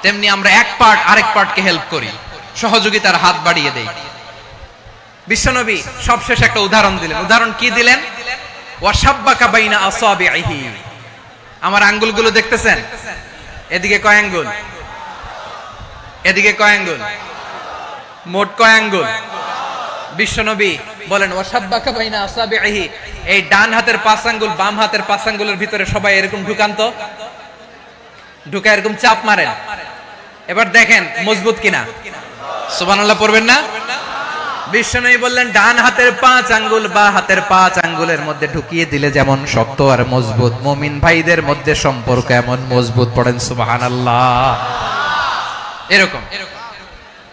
তেমনি আমরা এক পার্ট আরেক পার্টকে হেল্প করি, সহযোগিতার হাত বাড়িয়ে দেই। বিশ্বনবী সবশেষ একটা উদাহরণ দিলেন। উদাহরণ কি দিলেন? ওয়াশাব্বাকা বাইনা আসাবিহি। আমার আঙ্গুলগুলো দেখতেছেন? এদিকে কয় আঙ্গুল? এদিকে কয় আঙ্গুল? মোট কয় আঙ্গুল? বিশ্বনবী বলেন, ওয়াশাব্বাকা বাইনা আসাবিহি। এই ডান হাতের 5 আঙ্গুল বাম হাতের 5 আঙ্গুলের ভিতরে সবাই এরকম ঢুকান তো, ঢুকা এরকম চাপ মারেন। এবার দেখেন মজবুত কিনা। সুবহানাল্লাহ পড়বেন না? বিশ্বনবী বললেন ডান হাতের 5 আঙ্গুল বা হাতের 5 আঙ্গুলের মধ্যে ঢুকিয়ে দিলে যেমন শক্ত আর মজবুত, মুমিন ভাইদের মধ্যে সম্পর্ক এমন মজবুত। পড়েন সুবহানাল্লাহ। এরকম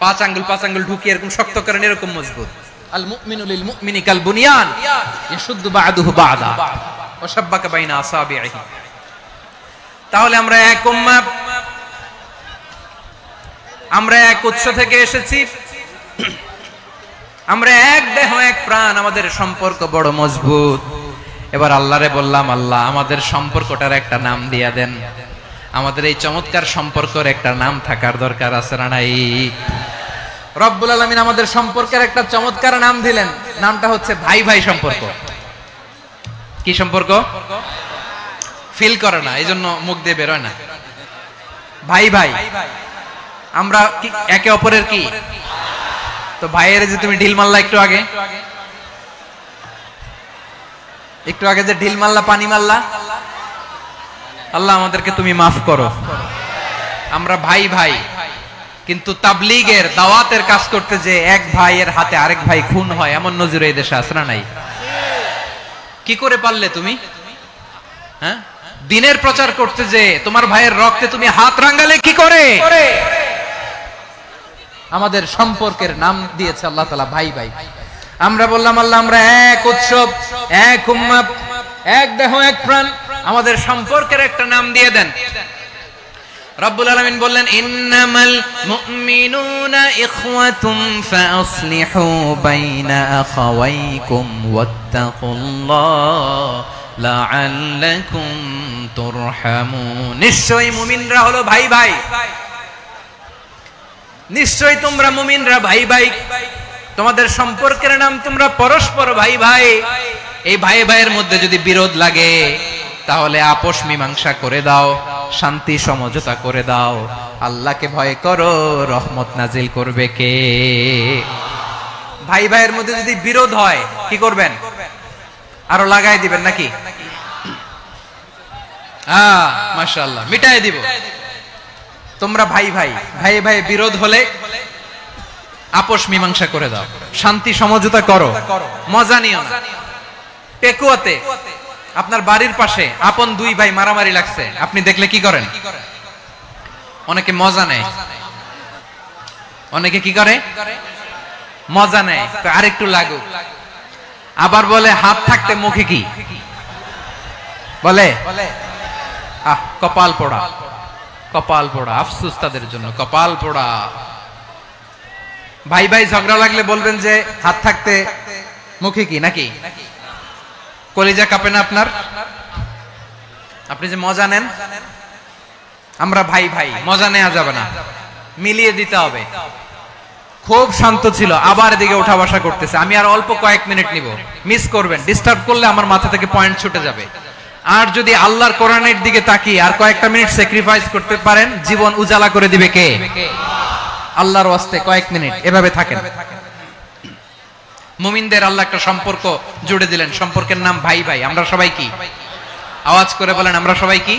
5 আঙ্গুল ঢুকিয়ে এরকম শক্ত করেন, এরকম মজবুত। আল মুমিনু লিল মুমিনি কাল বুনিয়ান ইয়াশুদ্দু বা'দুহু বা'দা ওয়া শাব্বাকা বাইনা আসাবিহি। তাহলে আমরা এক উম্মাহ, আমরা এক উৎস থেকে এসেছি, আমরা এক দেহ এক প্রাণ, আমাদের সম্পর্ক বড় মজবুত। এবার আল্লাহরে বললাম, আল্লাহ আমাদের সম্পর্কটার একটা নাম দিয়া দেন। আমাদের এই চমৎকার সম্পর্কের একটা নাম থাকার দরকার আছে না নাই? রব্বুল আলামিন আমাদের সম্পর্কের একটা চমৎকার নাম দিলেন, নামটা হচ্ছে ভাই ভাই সম্পর্ক। কি সম্পর্ক? ফিল করে না, এই জন্য মুখ দিয়ে বেরোয় না। ভাই ভাই, আমরা একে অপরের কি? তো ভাইয়ের যে তুমি ঢিল মারলা একটু আগে যে ঢিল মারলা, পানি মারলা, আল্লাহ আমাদেরকে তুমি মাফ করো। আমরা ভাই ভাই, কিন্তু তাবলীগের দাওয়াতের কাজ করতে যে এক ভাইয়ের হাতে আরেক ভাই খুন হয়, এমন নজির এই দেশে আছে না নাই? কি করে পারলে তুমি? হ্যাঁ, দিনের প্রচার করতে যে তোমার ভাইয়ের রক্তে তুমি হাত রাঙ্গালে কি করে? আমাদের সম্পর্কের নাম দিয়েছে আল্লাহ তাআলা ভাই ভাই। আমরা বললাম, আল্লাহ আমরা এক উৎসব, এক উম্মাহ, এক দেহ এক প্রাণ, আমাদের সম্পর্কের একটা নাম দিয়ে দেন। রব্বুল আলামিন বললেন, ইন্নামাল মুমিনুনা ইখওয়াতুম ফাসলিহু বাইনা আখাওয়াইকুম ওয়াত্তাকুল্লাহ লাআল্লাকুম তুরহামুন। নিশ্চয়ই মুমিনরা হলো ভাই ভাই, নিশ্চয়ই তোমরা মুমিনরা ভাই ভাই, তোমাদের সম্পর্কের নাম তোমরা পরস্পর ভাই ভাই। এই ভাই ভাইয়ের মধ্যে যদি বিরোধ লাগে তাহলে আপোষ মীমাংসা করে দাও, শান্তি সমঝোতা করে দাও। আল্লাহকে ভয় করো, রহমত নাজিল করবে কে? ভাই ভাইয়ের মধ্যে যদি বিরোধ হয় কি করবেন? আরো লাগাই দিবেন নাকি? মাশাআল্লাহ, মিটাই দিব। তোমরা ভাই ভাই, ভাই ভাই বিরোধ হলে আপোষ মীমাংসা করে দাও, শান্তি সমঝোতা করো, মজা নিও না। পেকুয়াতে আপনার বাড়ির পাশে আপন দুই ভাই মারামারি লাগছে, আপনি দেখলে কি করেন? অনেকে মজা নেয়, অনেকে কি করে? মজা নেয়, আরেকটু লাগুক। আবার বলে হাত থাকতে মুখে কি বলে? কপাল পোড়া, কপাল পোড়া। আফসোস তাদের জন্য, কপাল পোড়া। ভাই ভাই ঝগড়া লাগলে বলবেন যে হাত থাকতে মুখে কি, নাকি? কলিজা কাঁপে না আপনার? আপনি যে মজা নেন। আমরা ভাই ভাই, মজা নেওয়া যাবে না, মিলিয়ে দিতে হবে। খুব শান্ত ছিল, আবার এদিকে ওঠা বসা করতেছে। আমি আর অল্প কয়েক মিনিট নিব, মিস করবেন। ডিস্টার্ব করলে আমার মাথা থেকে পয়েন্ট ছুটে যাবে। আর যদি আল্লাহর কোরআনের দিকে তাকিয়ে আর কয়েকটা মিনিট স্যাক্রিফাইস করতে পারেন, জীবন উজালা করে দিবে কে? আল্লাহর ওয়াস্তে কয়েক মিনিট এভাবে থাকেন। মুমিনদের আল্লাহ একটা সম্পর্ক জুড়ে দিলেন, সম্পর্কের নাম ভাই ভাই। আমরা সবাই কি? আওয়াজ করে বলেন, আমরা সবাই কি?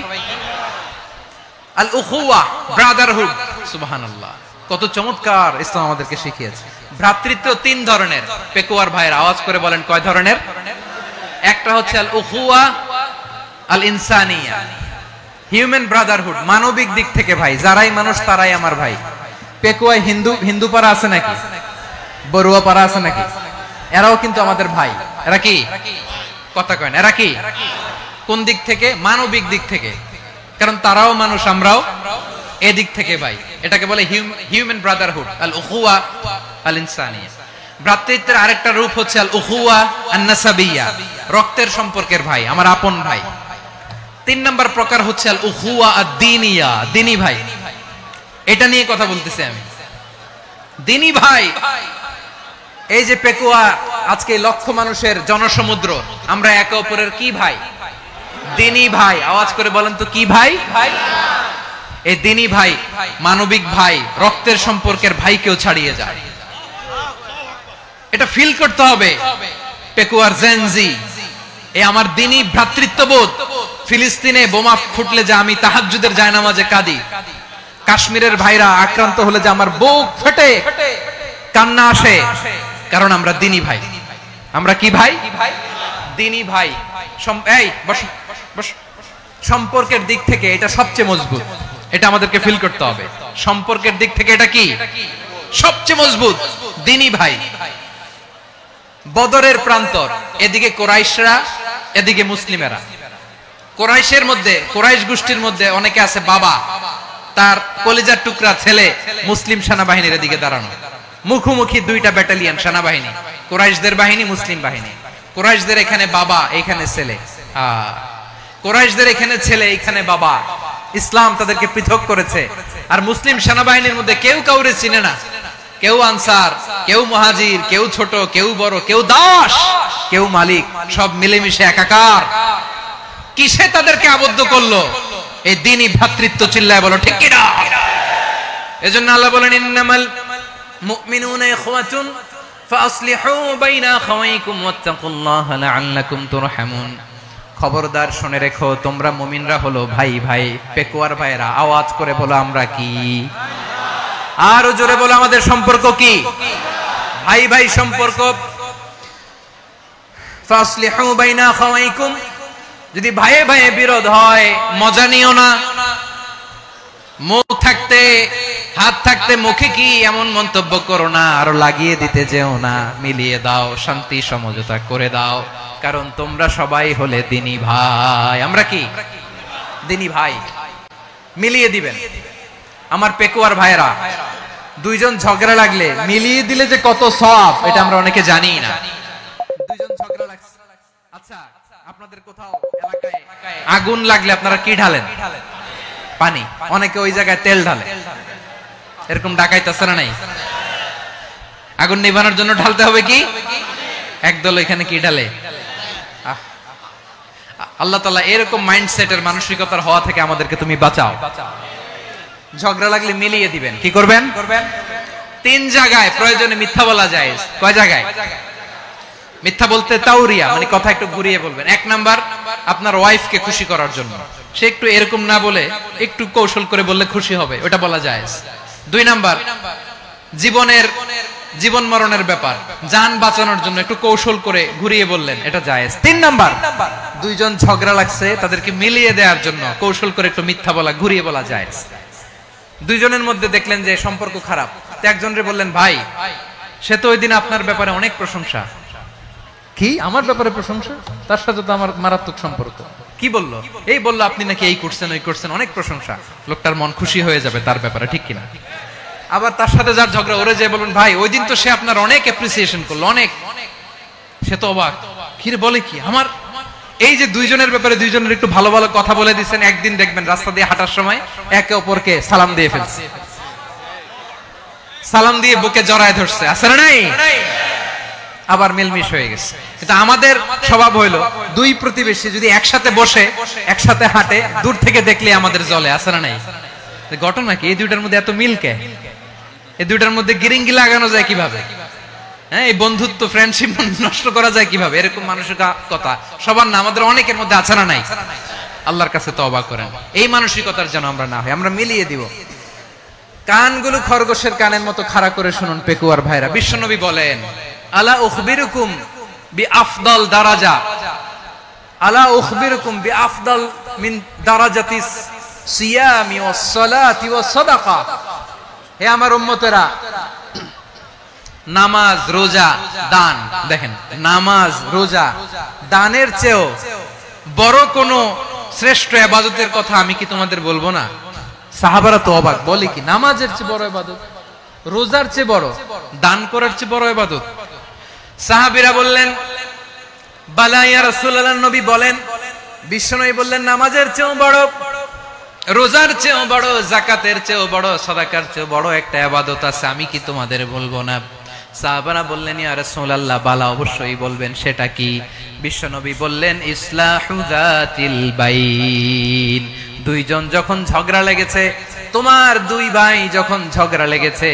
আল উখুওয়া, ব্রাদারহুড। সুবহানাল্লাহ, কত চমৎকার ইসলাম আমাদেরকে শিখিয়েছে। ভ্রাতৃত্ব 3 ধরনের। পেকুয়ার ভাইয়ের আওয়াজ করে বলেন, কয় ধরনের? একটা হচ্ছে আল উখুওয়া আল ইনসানিয়া, হিউম্যান ব্রাদারহুড, মানবিক দিক থেকে ভাই। যারাই মানুষ তারাই আমার ভাই। পেকুয়ায় হিন্দু পাড়া আছে নাকি? বড়ুয়া পাড়া আছে নাকি? এরাও কিন্তু আমাদের ভাই। এরা কি? কথা কয় না, এরা কি? কোন দিক থেকে? মানবিক দিক থেকে। কারণ তারাও মানুষ, আমরাও এদিক থেকে ভাই। এটাকে বলে হিউম্যান ব্রাদারহুড, আল উখুওয়া আল ইনসানিয়া। ভ্রাতৃত্বের আরেকটা রূপ হচ্ছে আল উখুওয়া আন নাসাবিয়া, রক্তের সম্পর্কের ভাই, আমার আপন ভাই। 3 নম্বর প্রকার হচ্ছে আল উখুওয়া আদ-দীনিয়া, দ্বীনি ভাই। এটা নিয়ে কথা বলতেছি আমি। দ্বীনি ভাই, এই যে পেকুয়া আজকে লক্ষ মানুষের জনসমুদ্র, আমরা একে অপরের কি ভাই? দ্বীনি ভাই। আওয়াজ করে বলেন তো, কি ভাই? এই দ্বীনি ভাই, মানবিক ভাই, রক্তের সম্পর্কের ভাইকেও ছাড়িয়ে যায়। এটা ফিল করতে হবে। পেকুয়ার জেনজি, এই আমার দ্বীনি ভ্রাতৃত্ববোধ। ফিলিস্তিনে বোমা ফুটলে যে আমি তাহাজ্জুদের জায়নামাজে কাঁদি, কাশ্মীরের ভাইরা আক্রান্ত হলে যে আমার বুক ফেটে কান্না আসে, কারণ আমরা দিনী ভাই। আমরা কি ভাই? দিনী ভাই। এই বসো বসো। সম্পর্কের দিক থেকে এটা সবচেয়ে মজবুত, এটা আমাদেরকে ফিল করতে হবে। সম্পর্কের দিক থেকে এটা কি সবচেয়ে মজবুত? দিনী ভাই। বদরের প্রান্তর, এদিকে কোরাইশরা, এদিকে মুসলিমেরা। কোরাইশের মধ্যে, কোরাইশ গোষ্ঠীর মধ্যে অনেকে আছে বাবা, তার কলিজার টুকরা ছেলে মুসলিম সেনাবাহিনীর এদিকে দাঁড়ানো, মুখোমুখি দুইটা ব্যাটালিয়ন সেনাবাহিনী, কোরাইশদের বাহিনী, মুসলিম বাহিনী। কোরাইশদের এখানে বাবা, এখানে ছেলে। কোরাইশদের এখানে ছেলে, এখানে বাবা। ইসলাম তাদেরকে পৃথক করেছে। আর মুসলিম সেনাবাহিনীর মধ্যে কেউ কাউরে চিনে না, কেউ আনসার, কেউ মুহাজির, কেউ ছোট, কেউ বড়, কেউ দাস, কেউ মালিক, সব মিলেমিশে একাকার। কিসে তাদেরকে আবদ্ধ করলো? এই দ্বীনি ভ্রাতৃত্ব। চিল্লায় বলো ঠিক কি না? এজন্য আল্লাহ বলেন, ইন্নামাল মুমিনুনা ইখওয়াতুন ফাসলিহু বাইনা আখাওয়াইকুম ওয়াত্তাকুল্লাহা লাআল্লাকুম তুরহামুন। খবরদার শুনে রেখো, তোমরা মুমিনরা হলো ভাই ভাই। পেকুয়ার ভাইরা আওয়াজ করে বলো আমরা কি? আরো জোরে বলো আমাদের সম্পর্ক কি? ভাই ভাই সম্পর্ক। ফাসলিহু বাইনা আখাওয়াইকুম। যদি ভাইয়ে ভাইয়ে বিরোধ হয়, মজা নিও না। মুখ থাকতে, হাত থাকতে মুখে কি এমন মন্তব্য করো না, আরো লাগিয়ে দিতে যেও না। মিলিয়ে দাও, শান্তি সমঝোতা করে দাও, কারণ তোমরা সবাই হলে দিনী ভাই। আমরা কি? দিনী ভাই। মিলিয়ে দিবেন। আমার পেকুয়ার ভাইরা, দুইজন ঝগড়া লাগলে মিলিয়ে দিলে যে কত সওয়াব, এটা আমরা অনেকে জানি না। দুইজন ঝগড়া লাগছে, আচ্ছা আপনাদের কোথাও এলাকায় আগুন লাগলে আপনারা কি ঢালেন? পানি। অনেকে ওই জায়গায় তেল ঢালে। এরকম ডাকাইতেছে না? নাই। আগুন নিভানোর জন্য ঢালতে হবে কি? একদল এখানে কি ঢালে? আল্লাহ তাআলা এরকম মাইন্ডসেটের, মানসিকতার হওয়া থেকে আমাদেরকে তুমি বাঁচাও। ঝগড়া লাগলে মিলিয়ে দিবেন। কি করবেন? তিন জায়গায় প্রয়োজনে মিথ্যা বলা যায়। কয় জায়গায় মিথ্যা বলতে? তাওরিয়া, মানে কথা একটু ঘুরিয়ে বলবেন। এক নাম্বার, আপনার ওয়াইফকে খুশি করার জন্য, সে একটু এরকম না বলে একটু কৌশল করে বললে খুশি হবে, ওটা বলা যায়। দুই নাম্বার, জীবন মরণের ব্যাপার, জান বাঁচানোর জন্য একটু কৌশল করে ঘুরিয়ে বললেন, এটা জায়েজ। তিন নাম্বার, দুইজন ঝগড়া লাগছে, তাদেরকে মিলিয়ে দেওয়ার জন্য কৌশল করে একটু মিথ্যা বলা, ঘুরিয়ে বলা যায়। দুইজনের মধ্যে দেখলেন যে সম্পর্ক খারাপ, একজনরে বললেন, ভাই সে তো ওই দিন আপনার ব্যাপারে অনেক প্রশংসা। কি? আমার ব্যাপারে প্রশংসা? তার সাথে তো আমার মারাত্মক সম্পর্ক। কি বললো? এই বললো আপনি নাকি এই করছেন, ওই করছেন, অনেক প্রশংসা। লোকটার মন খুশি হয়ে যাবে তার ব্যাপারে, ঠিক কিনা? আবার তার সাথে যার ঝগড়া, ওরে যে বলুন, ভাই ওই দিন তো সে আপনার অনেক অ্যাপ্রিসিয়েশন করলো, অনেক। সে তো অবাক, কি রে বলে কি? আমার এই যে দুইজনের ব্যাপারে দুইজনের একটু ভালো ভালো কথা বলে দিচ্ছেন, একদিন দেখবেন রাস্তা দিয়ে হাঁটার সময় একে অপরকে সালাম দিয়ে ফেলছে, সালাম দিয়ে বুকে জড়ায় ধরছে, আছে না নাই? আবার মিলমিশ হয়ে গেছে। কিন্তু আমাদের স্বভাব হইলো, দুই প্রতিবেশী যদি একসাথে বসে একসাথে হাঁটে, দূর থেকে দেখলে আমাদের জ্বলে, আছে না নাই? ঘটনা কি? এই দুইটার মধ্যে এত মিল কে? এই দুইটার মধ্যে গিরিঙ্গি লাগানো যায় কিভাবে? হ্যাঁ, এই বন্ধুত্ব, ফ্রেন্ডশিপ নষ্ট করা যায় কিভাবে? এরকম মানসিকতা সবার না, আমাদের অনেকের মধ্যে আছে না নাই? আল্লাহর কাছে তওবা করেন, এই মানসিকতার যেন আমরা না হই, আমরা মিলিয়ে দিব। কানগুলো খরগোশের কানের মতো খাড়া করে শুনুন পেকুয়ার ভাইরা। বিশ্বনবী বলেন, আলা উখবিরুকুম বিআফদাল দারাজা, আলা উখবিরুকুম বিআফদাল মিন দারাজাতিস সিয়ামি ওয়াস সালাতি ওয়াস সাদাকা। হে আমার উম্মতেরা, নামাজ, রোজা, দান, দেখেন নামাজ, রোজা, দানের চেয়েও বড় কোন শ্রেষ্ঠ ইবাদতের কথা আমি কি তোমাদের বলবো না? সাহাবারা তো অবাক, বলে কি নামাজের চেয়ে বড় ইবাদত, রোজার চেয়ে বড়, দান করার চেয়ে বড় ইবাদত? সাহাবীরা বললেন, বালা ইয়া রাসূলুল্লাহ, নবী বলেন। বিশ্বনবী বললেন, নামাজের চেয়েও বড়, রোজার চেয়েও বড়, যাকাতের চেয়েও বড়, সাদাকার চেয়েও বড় একটা ইবাদত আছে, আমি কি তোমাদের বলবো না? সাহাবারা বললেন, ইয়া রাসূলুল্লাহ, বালা, অবশ্যই বলবেন, সেটা কি? বিশ্বনবী বললেন, ইসলাহু যাতিল বাইন। দুইজন যখন ঝগড়া লেগেছে, তোমার দুই ভাই যখন ঝগড়া লেগেছে,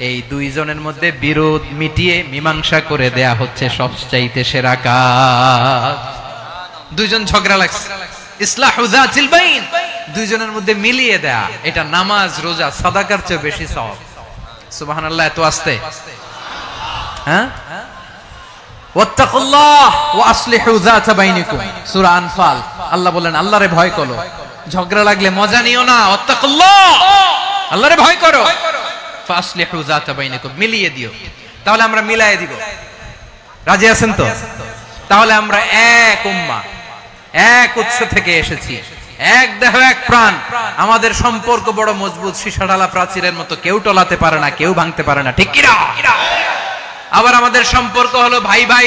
এই দুইজনের মধ্যে বিরোধ মিটিয়ে মীমাংসা করে দেয়া হচ্ছে সবচাইতে সেরা কাজ। দুইজন ঝগড়া লাগছে, ইসলাহু যাতিল বাইন, দুইজনের মধ্যে মিলিয়ে দেয়া, এটা নামাজ, রোজা, সাদাকার চেয়ে বেশি সওয়াব। সুবহানাল্লাহ। এত আস্তে? হ্যাঁ, ওয়াত্তাকুল্লাহ ওয়া আসলিহু যাতা বাইনিকুম, সূরা আনফাল। আল্লাহ বলেন আল্লাহরে ভয় করো, ঝগড়া লাগলে মজা নিও না, ওয়াত্তাকুল্লাহ, আল্লাহরে ভয় করো, ফাসলিহু যাতা বাইনিকুম, মিলিয়ে দিও। তাহলে আমরা মিলায়ে দিব, রাজি আছেন তো? তাহলে আমরা এক উম্মাহ, এক উৎস থেকে এসেছি, এক দেহ এক প্রাণ, আমাদের সম্পর্ক বড় মজবুত, সীসাঢালা প্রাচীরের মতো, কেউ টলাতে পারে না, কেউ ভাঙতে পারে না, ঠিক কি না? আবার আমাদের সম্পর্ক হলো ভাই ভাই।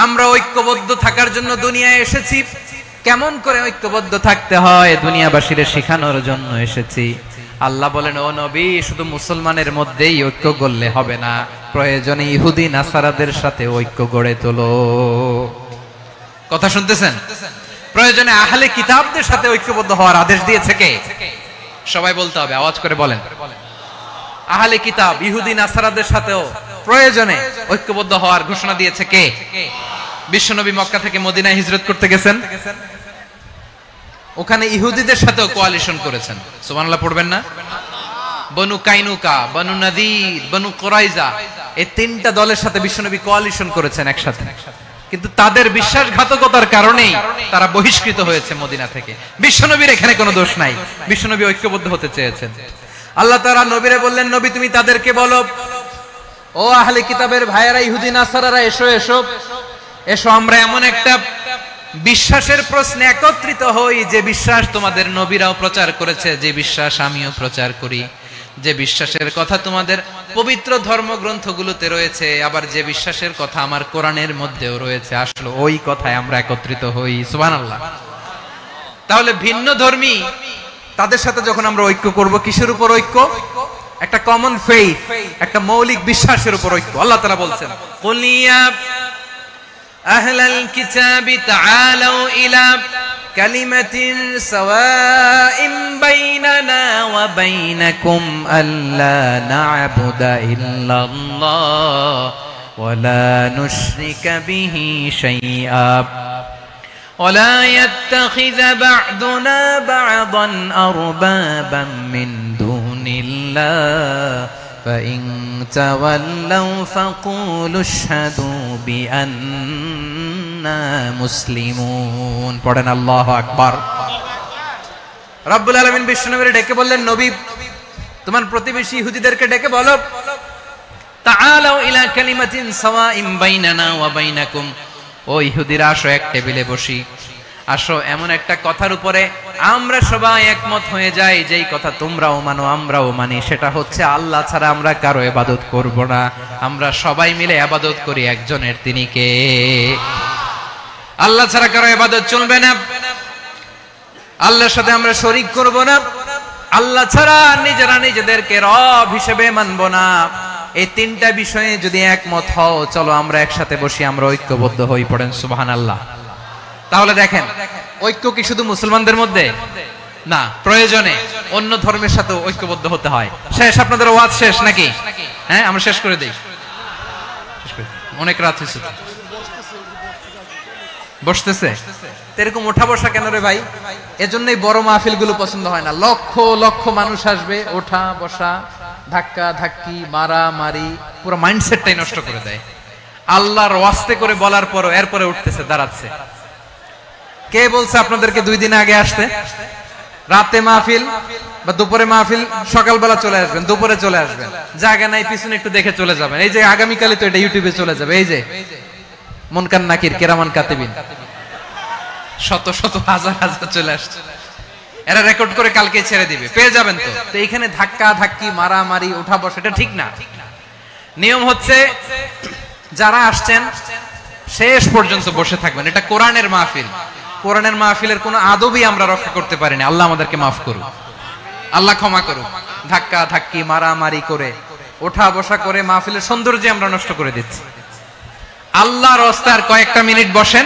আমরা ঐক্যবদ্ধ থাকার জন্য দুনিয়ায় এসেছি। কেমন করে ঐক্যবদ্ধ থাকতে হয় দুনিয়াবাসীরে শেখানোর জন্য এসেছি। আল্লাহ বলেন, ও নবী, শুধু মুসলমানের মধ্যেই ঐক্য গড়লে হবে না, প্রয়োজনে ইহুদি নাসারাদের সাথে ঐক্য গড়ে তোলো। কথা শুনতেছেন? প্রয়োজনে আহলে কিতাবদের সাথে ঐক্যবদ্ধ হওয়ার আদেশ দিয়েছে কে? সবাই বলতে হবে, আওয়াজ করে বলেন। আহলে কিতাব ইহুদি নাসারাদের সাথেও প্রয়োজনে ঐক্যবদ্ধ হওয়ার ঘোষণা দিয়েছে কে? বিশ্বনবী মক্কা থেকে মদিনায় হিজরত করতে গেছেন, ওখানে ইহুদিদের সাথেও কোয়ালিশন করেছেন। সুবহানাল্লাহ পড়বেন না? বনু কাইনুকা, বনু নাদির, বনু কুরাইজা, এই তিনটা দলের সাথে বিশ্বনবী কোয়ালিশন করেছেন একসাথে। কিন্তু তাদের বিশ্বাসঘাতকতার কারণেই তারা বহিষ্কৃত হয়েছে মদিনা থেকে। বিশ্বনবীর এখানে কোনো দোষ নাই, বিশ্বনবী ঐক্যবদ্ধ হতে চেয়েছেন। আল্লাহ তাআলা নবীরে বললেন, নবী তুমি তাদেরকে বলো, ও আহলে কিতাবের ভাইয়েরা, ইহুদি নাসারারা, এসো এসো এসো, আমরা এমন একটা বিশ্বাসের প্রশ্নে একত্রিত হই যে বিশ্বাস তোমাদের নবীরাও প্রচার করেছে, যে বিশ্বাস আমিও প্রচার করি, যে বিশ্বাসের কথা তোমাদের পবিত্র ধর্মগ্রন্থগুলোতে রয়েছে, আবার যে বিশ্বাসের কথা আমার কোরআনের মধ্যেও রয়েছে, আসলে ওই কথায় আমরা একত্রিত হই। সুবহানাল্লাহ। তাহলে ভিন্ন ধর্মী তাদের সাথে যখন আমরা ঐক্য করব, কিসের উপর ঐক্য? একটা কমন ফেইথ, একটা মৌলিক বিশ্বাসের উপর ঐক্য। আল্লাহ তাআলা বলছেন, কুলিয়া আহলাল কিতাবি তাআলাউ ইলা কালিমাতিন সাওয়াইন বাইনানা ওয়া বাইনাকুম আল্লা না'বুদা ইল্লাল্লাহ ওয়া লা নুশরিকা বিহি শাইআ ولا يتخذ بعضنا بعضا أربابا من دون الله فإن تولوا فقولوا اشهدوا بأننا مسلمون। পড়েন আল্লাহু আকবার। রব্বুল আলামিন বিশ্বনবীকে ডেকে বললেন, নবী তোমার প্রতিবেশী ইহুদিদেরকে ডেকে বলো, তাআলাউ ইলা কালিমাতিন সাওয়াইন বাইনানা ওয়া বাইনাকুম, ও ইহুদিরা আসো, এক টেবিলে বসি, আসো এমন একটা কথার উপরে আমরা সবাই একমত হয়ে যাই, যেই কথা তোমরাও মানো আমরাও মানি, সেটা হচ্ছে আল্লাহ ছাড়া আমরা কারো ইবাদত করব না, আমরা সবাই মিলে ইবাদত করি একজনের, তিনি কে? আল্লাহ ছাড়া কারো ইবাদত চলবে না, আল্লাহর সাথে আমরা শরীক করব না, আল্লাহ ছাড়া নিজেরা নিজেদেরকে রব হিসেবে মানব না। এই তিনটা বিষয়ে যদি একমত হও, চলো আমরা একসাথে বসি, আমরা ঐক্যবদ্ধ হই। পড়েন সুবহানাল্লাহ। তাহলে দেখেন, ঐক্য কি শুধু মুসলমানদের মধ্যে না, প্রয়োজনে অন্য ধর্মের সাথে ঐক্যবদ্ধ হতে হয়। শেষ? আপনাদের ওয়াজ শেষ নাকি? হ্যাঁ, আমরা শেষ করে দেই, অনেক রাত হয়েছে। বসতেছে এরকম ওঠা বসা কেন রে ভাই? এজন্যই বড় মাহফিল গুলো পছন্দ হয় না। লক্ষ লক্ষ মানুষ আসবে, ওঠা বসা, ধাক্কা ধাক্কি, মারামারি, পুরো মাইন্ডসেটটাই নষ্ট করে দেয়। আল্লাহর ওয়াস্তে করে বলার পরও এরপরে উঠতেছে, দাঁড়াচ্ছে। কে বলছে আপনাদেরকে 2 দিন আগে আসতে? রাতে মাহফিল বা দুপুরে মাহফিল, সকালবেলা চলে আসবেন, দুপুরে চলে আসবেন, জায়গা নাই পিছনে একটু দেখে চলে যাবেন। এই যে আগামীকালে তো এটা ইউটিউবে চলে যাবে, এই যে মুনকার নাকির কেরামান কাতিবিন, শত শত হাজার হাজার চলে আসছে, এরা রেকর্ড করে কালকে ছেড়ে দিবে, পেয়ে যাবেন। তো এইখানে ধাক্কা ধাক্কি, মারামারি, ওঠা বসা, এটা ঠিক না। নিয়ম হচ্ছে যারা আসছেন শেষ পর্যন্ত বসে থাকবেন। এটা কোরআনের মাহফিল, কোরআনের মাহফিলের কোনো আদবই আমরা রক্ষা করতে পারিনি। আল্লাহ আমাদেরকে মাফ করুক, আল্লাহ ক্ষমা করুক। ধাক্কা ধাক্কি, মারামারি করে, ওঠা বসা করে মাহফিলের সৌন্দর্য আমরা নষ্ট করে দিচ্ছি। আল্লাহর রাস্তায় আর কয়েকটা মিনিট বসেন।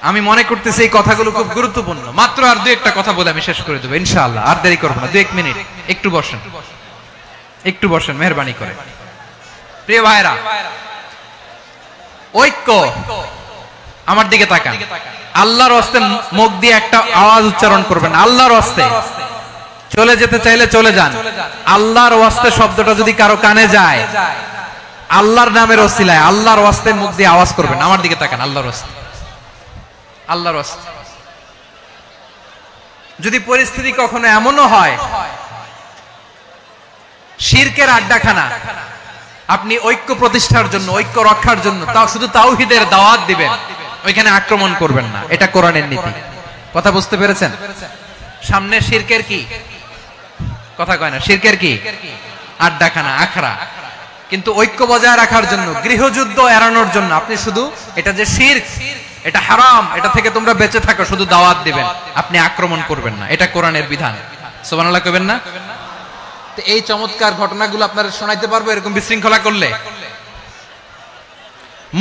আমি মনে করতেছি এই কথাগুলো খুব গুরুত্বপূর্ণ। মাত্র আর 2-1টা কথা বলে আমি শেষ করে দেবো ইনশাআল্লাহ, আর দেরি করবো না। 2-1 মিনিট একটু বসেন, একটু বসেন মেহেরবানি করে। প্রিয় ভাইরা, ঐক্য, আমার দিকে তাকান। আল্লাহর রাস্তায় মুখ দিয়ে একটা আওয়াজ উচ্চারণ করবেন, আল্লাহর রাস্তায়। চলে যেতে চাইলে চলে যান। আল্লাহর রাস্তায় শব্দটা যদি কারো কানে যায়, আল্লাহর নামের ওসিলায় আল্লাহর ওয়াস্তে মুখ দিয়ে আওয়াজ করবেন, আমার দিকে তাকান, আল্লাহর ওয়াস্তে, আল্লাহর ওয়াস্তে। যদি পরিস্থিতি কখনো এমনও হয় শিরকের আড্ডাখানা, আপনি ঐক্য প্রতিষ্ঠার জন্য, ঐক্য রক্ষার জন্য তাও শুধু তাওহীদের দাওয়াত দিবেন, ওইখানে আক্রমণ করবেন না, এটা কোরআনের নীতি। কথা বুঝতে পেরেছেন? সামনে শিরকের কি কথা কয় না, শিরকের কি আড্ডাখানা, আখড়া। কিন্তু ঐক্য বজায় রাখার জন্য, গৃহযুদ্ধ এড়ানোর জন্য আপনি শুধু এটা যে শিরক, এটা হারাম, এটা থেকে তোমরা বেঁচে থাকো, শুধু দাওয়াত দিবেন, আপনি আক্রমণ করবেন না, এটা কোরআনের বিধান। সুবহানাল্লাহ কইবেন না? তো এই চমৎকার ঘটনাগুলো আপনারা শোনাইতে পারবো এরকম বিশৃঙ্খলা করলে।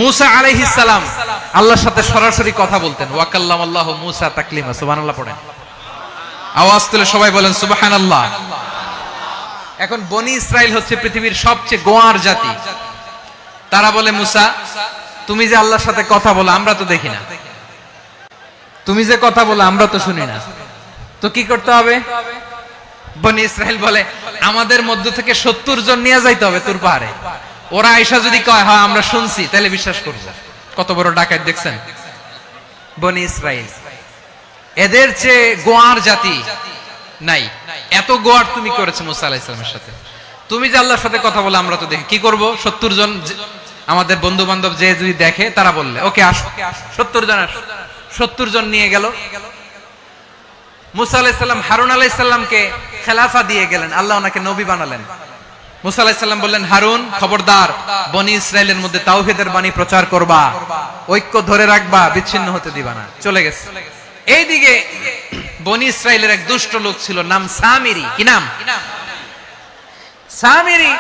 মুসা আলাইহিস সালাম আল্লাহর সাথে সরাসরি কথা বলতেন, ওয়া কাল্লামাল্লাহু মুসা তাকলিমা। সুবহানাল্লাহ পড়েন, আওয়াজ তুলে সবাই বলেন সুবহানাল্লাহ। এখন বনি ইসরাইল হচ্ছে পৃথিবীর সবচেয়ে গোয়ার জাতি। তারা বলে, মুসা তুমি যে আল্লাহর সাথে কথা বলো আমরা তো দেখি না, তুমি যে কথা বলো আমরা তো শুনি না, তো কি করতে হবে? বনি ইসরাইল বলে, আমাদের মধ্য থেকে 70 জন নিয়ে যাইতে হবে তুর পাহাড়ে। ওরা আয়েশা যদি কয় হ্যাঁ আমরা শুনছি, তাহলে বিশ্বাস করব। কত বড় ডাকাত দেখছেন বনি ইসরাইল। এদের চেয়ে গোয়ার জাতি নাই। এত গোয়ার তুমি করেছো মুসা আলাইহিস সালামের সাথে। তুমি যে আল্লাহর সাথে কথা বলে আমরা তো দেখি, কি করব? 70 জন আমাদের বন্ধু বান্ধব যে যদি দেখে, তারা বললে ওকে আসো, 70 জন আসো। 70 জন নিয়ে গেল। মুসা আলাইহিস সালাম হারুন আলাইহিস সালামকে খেলাফা দিয়ে গেলেন, আল্লাহ ওনাকে নবী বানালেন। মুসা আলাইহিস সালাম বললেন, হারুন খবরদার, বনি ইসরাইলের মধ্যে তাওহীদের বাণী প্রচার করবা, ঐক্য ধরে রাখবা, বিচ্ছিন্ন হতে দিবা না। চলে গেছে। এইদিকে বনি ইসরাইলের এক দুষ্ট লোক ছিল, নাম সামিরি। কি নাম? সামিরি।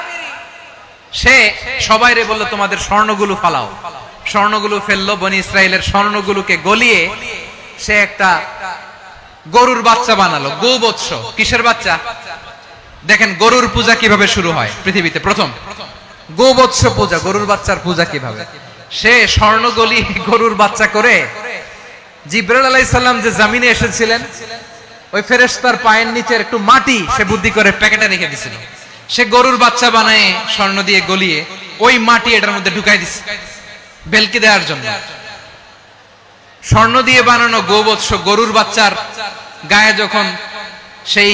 সে সবাইরে বলল তোমাদের স্বর্ণগুলো ফালাও। স্বর্ণগুলো ফেললো, বনি ইসরাইলের স্বর্ণগুলোকে গলিয়ে সে একটা গরুর বাচ্চা বানালো। গোবৎস। কিসের বাচ্চা? দেখেন গরুর পূজা কিভাবে শুরু হয় পৃথিবীতে প্রথম, গোবৎস পূজা, গরুর বাচ্চার পূজা কিভাবে। সে স্বর্ণ গলি গরুর বাচ্চা করে, জিবরাইল আলাইহিস সালাম যে জমিনে এসেছিলেন, ওই ফেরেশতার পায়ের নিচের একটু মাটি সে বুদ্ধি করে প্যাকেটে রেখে দিয়েছিল। সে গরুর বাচ্চা বানায় স্বর্ণ দিয়ে গলিয়ে ওই মাটি এটার মধ্যে ঢুকাই দিছে বেলকি দেওয়ার জন্য। স্বর্ণ দিয়ে বানানো গোবৎস গরুর বাচ্চার গায়ে যখন সেই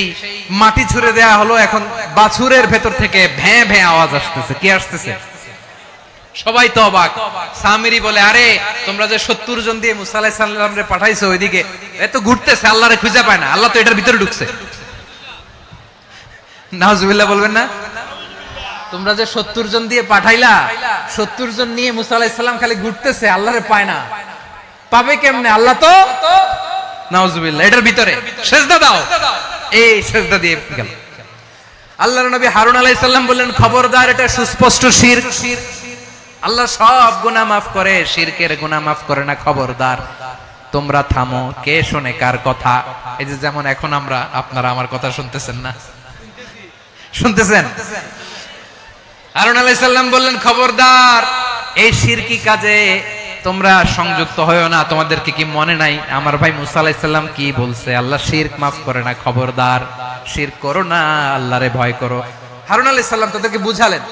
মাটি ছুঁড়ে দেয়া হলো, এখন বাছুরের ভেতর থেকে ভ্যাঁ ভ্যাঁ আওয়াজ আসতেছে। কি আসতেছে? সবাই তো অবাক। সামিরি বলে, আরে তোমরা যে 70 জন দিয়ে মুসা আলাইহিস সালামরে পাঠাইছো, ওইদিকে এত ঘুরতেছে, আল্লাহরে খুঁজে পায় না, আল্লাহ তো এটার ভিতরে ঢুকছে। নাউজুবিল্লাহ বলবেন না? তোমরা যে 70 জন দিয়ে পাঠাইলা, 70 জন নিয়ে মুসা আলাইহিস সালাম খালি ঘুরতেছে, আল্লাহরে পায় না। পাবে কেমনে? আল্লাহ তো নাউজুবিল্লাহ এটার ভিতরে। সেজদা দাও। এই সেজদা দিয়ে গেল। আল্লাহর নবী হারুন আলাইহিস সালাম বললেন, খবরদার, এটা সুস্পষ্ট শিরক। আল্লাহ সব গুনাহ মাফ করে, শিরকের গুনাহ মাফ করে না, খবরদার তোমরা থামো। কে শোনে কার কথা? এই যে যেমন এখন আপনারা আমার কথা শুনতেছেন না? শুনতেছেন? হারুন আলাইহিস সালাম বললেন, খবরদার, এই শিরকি কাজে তোমরা সংযুক্ত হয়ো না। তোমাদেরকে কি মনে নাই আমার ভাই মুসা আলাইহিস সালাম কি বলছে? আল্লাহ শিরক মাফ করে না, খবরদার শিরক করো না, আল্লাহরে ভয় করো। হারুন আলাইহিস সালাম তাদেরকে বুঝালেন,